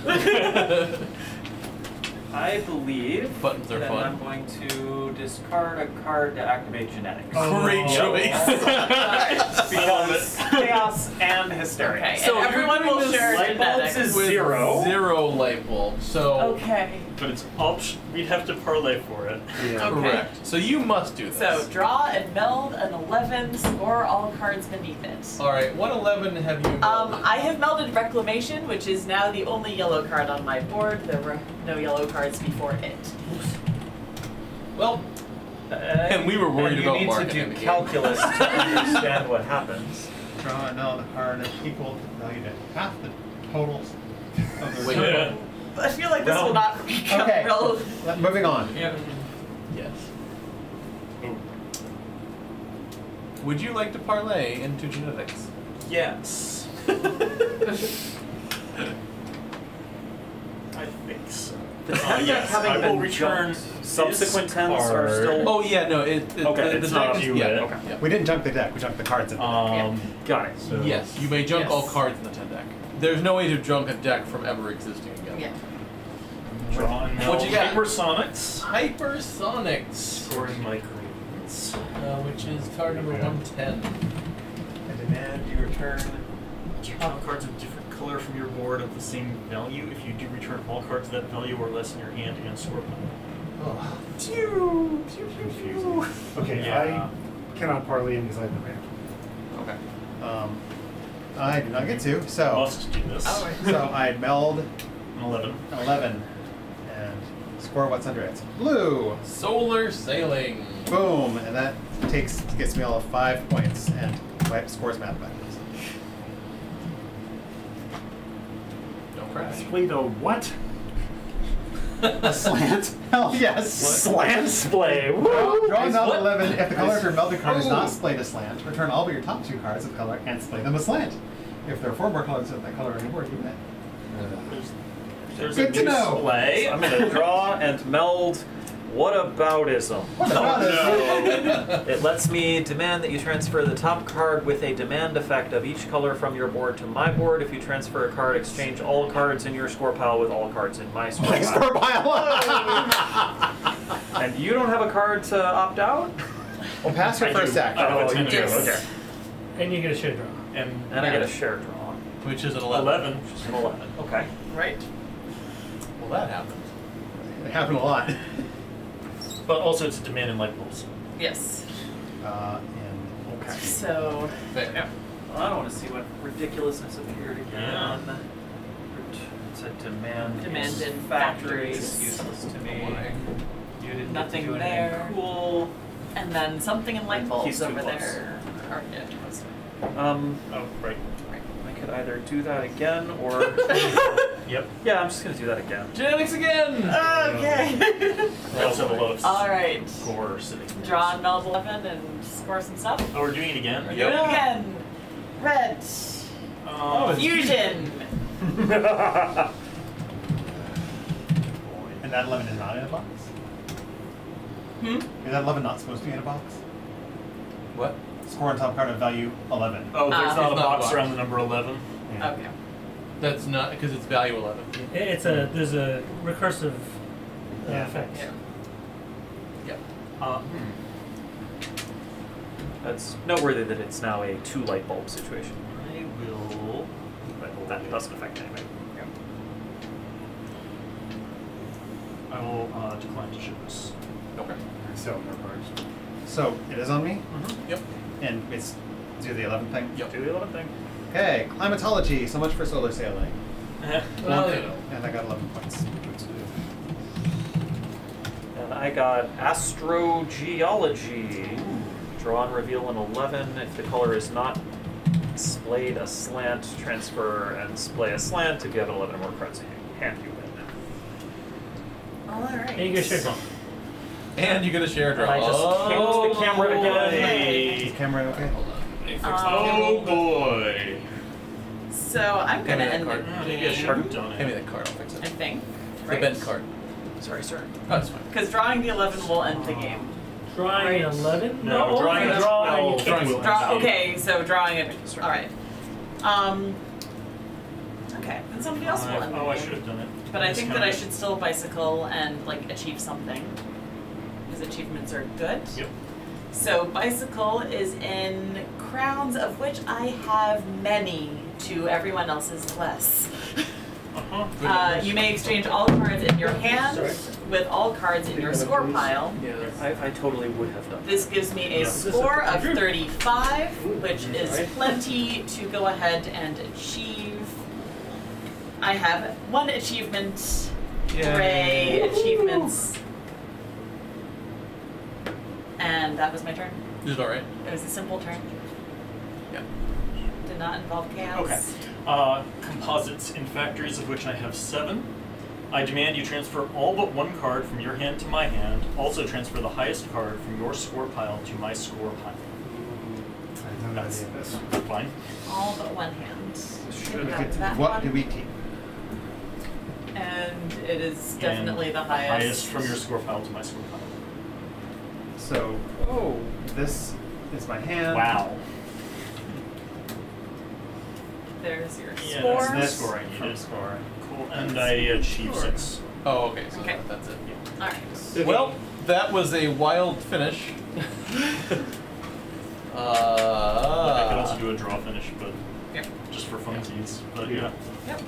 I believe Buttons are that fun. I'm going to discard a card to activate genetics. Great choice. Because chaos and hysteria. Okay, So and everyone you're doing will this share light bulbs genetics. is With 0. 0 light bulb. So Okay. But it's we'd have to parlay for it. Yeah. Okay. correct. So you must do this. So draw and meld an 11, score all cards beneath it. All right, what 11 have you? melded? I have melded Reclamation, which is now the only yellow card on my board. There were no yellow cards before it. Well, and we were worried and about you need market to in do the game. calculus to understand what happens. Draw another card of equal value to half the totals of the Wait. Yeah. I feel like this will not become Okay. relevant. Moving on. Yeah. Yes. Oh. Would you like to parlay into genetics? Yes. I think so. The 10 deck yes, having I will been return jumped, subsequent this 10s are card. still. Oh yeah, no. Okay, the it's deck not is, you yeah, with it. okay. Yeah. We didn't junk the deck, we junked the cards in the deck. Got it. So Yes, you may junk Yes. all cards in the 10 deck. There's no way to junk a deck from ever existing again. Yeah. Draw and What you got? Hypersonics. Hypersonics, Scoring my greens. which is card number 110. I demand you return. All cards of different color from your board of the same value. If you do return all cards of that value or less in your hand and score pile. Oh. Confusing. Okay, Yeah. I cannot parlay in because I have no hand. Okay. I do not get to, so Must do this. Oh, so I meld An 11. an 11 and score what's under it. Blue. Solar sailing. Boom, and that gets me all of 5 points and scores math backwards. Don't crash. Display the what? A slant? Hell yes. Slant splay. Draw another What? 11. If the color of your melded card is Ooh. not splayed a slant, return all but your top 2 cards of color and splay them a slant. If there are 4 more colors of that color on your board, you win. There's Good a to new know. Splay. I'm going to draw and meld whataboutism. What about it? It lets me demand that you transfer the top card with a demand effect of each color from your board to my board. If you transfer a card, exchange all cards in your score pile with all cards in my score pile. Score pile. And you don't have a card to opt out? Well, pass your I first do. action. I have a Oh, 10 you to do, go. okay. And you get a share draw. And And I get a share draw. Which is an 11. 11. Which is an 11. Okay. Right. Well, that happened. It happened a lot. But also it's a demand in light bulbs. Yes. And Okay. So. Fair. Well, I don't want to see what ridiculousness appeared again. Yeah. It's a demand. Demand is in factories. factories. Useless to me. Why? You didn't Nothing get to do there. anything cool. And then something in light bulbs He's too over close. there. Or, yeah, too close. Oh, right. I could either do that again or Yep. Yeah, I'm just gonna do that again. Genetics again! Okay. I also have a lot of Alright. score sitting there. Draw on Meld 11 and score some stuff. Oh, we're doing it again? Do it again. Red. Fusion. And that 11 is not in a box? Is that 11 not supposed to be in a box? What? Score on top card of value 11. Oh, there's It's not a not a box box. around the number 11. Yeah. Okay. That's not, because it's value 11. There's a recursive Yeah. effect. Yeah. Yep. That's noteworthy that it's now a 2 light bulb situation. I will. But that doesn't affect anybody. I will decline to ship this. Okay. So, no cards. So, it is on me? Yep. And it's do the 11 thing? Yep. Do the 11 thing. Okay, climatology, so much for solar sailing. Well, you know. And I got 11 points. And I got astrogeology. Draw and reveal an 11. If the color is not splayed aslant, transfer and splay aslant. If you have an 11 or more cards in your hand, you win. Alright. And you get shit wrong. And you get a share draw. And I just kicked the camera again. Is camera okay? Hold on. Let me fix that. Oh boy! So I'm gonna Hand end me that it, card. Maybe I should have done Hand me it. that card, I'll fix I it. think. The bent card. Sorry, sir. Oh, that's fine. Because drawing the 11 will end the game. Drawing Right. 11? No, drawing a a draw. no, You can't drawing Draw, See. okay, so drawing it. Alright. Okay, then somebody else will end the Oh, I game. should have done it. But I think that I should still bicycle and like achieve something. Because achievements are good. Yep. So bicycle is in crowns, of which I have many, to everyone else's less. You may exchange all cards in your hand with all cards in your score pile. Yeah. I totally would have done. This gives me a Yeah. score of 35, which is plenty to go ahead and achieve. I have one achievement. Hooray, achievements. And that was my turn. Is it alright? It was a simple turn. Yeah. Did not involve chaos. Okay. Composites in factories, of which I have 7. I demand you transfer all but 1 card from your hand to my hand. Also transfer the highest card from your score pile to my score pile. I have no That's idea this. fine. All but one hand. We Got get- that what one. do we keep? And it is definitely And the highest. Highest from your score pile to my score pile. So, this is my hand. Wow. There's your Yeah, score. that's This score I from needed. score. Cool. And I achieve 6. Oh, okay. So Okay. that's it. Alright. Well, that was a wild finish. I could also do a draw finish, but Yep. just for funsies. But yeah. Yep.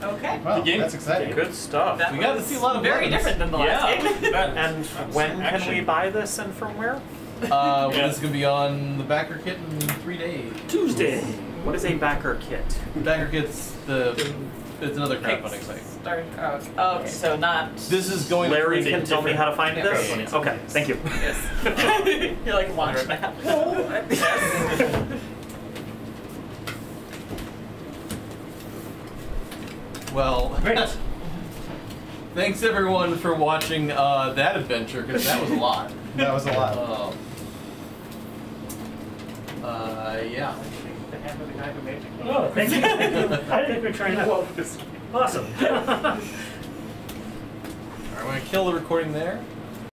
Okay. Well, The game- that's exciting. Good stuff. That We got to was see a lot of very buttons. different than the last Yeah. game. And when can we action. buy this and from where? Well, Yeah. this is going to be on the backer kit in 3 days. Tuesday. What is a backer kit? Backer kit's it's another crowdfunding site. Start. Oh, okay. So not. This is going Larry to can tell me how to find Yeah. this? Okay. Okay, thank you. Yes. You're like launch map. Yes. Well, Great. thanks everyone for watching that adventure, because that was a lot. That was a lot. Yeah. The hand of the guy who made it. Oh, thank you. I think we're trying that. Awesome. Alright, I'm going to kill the recording there.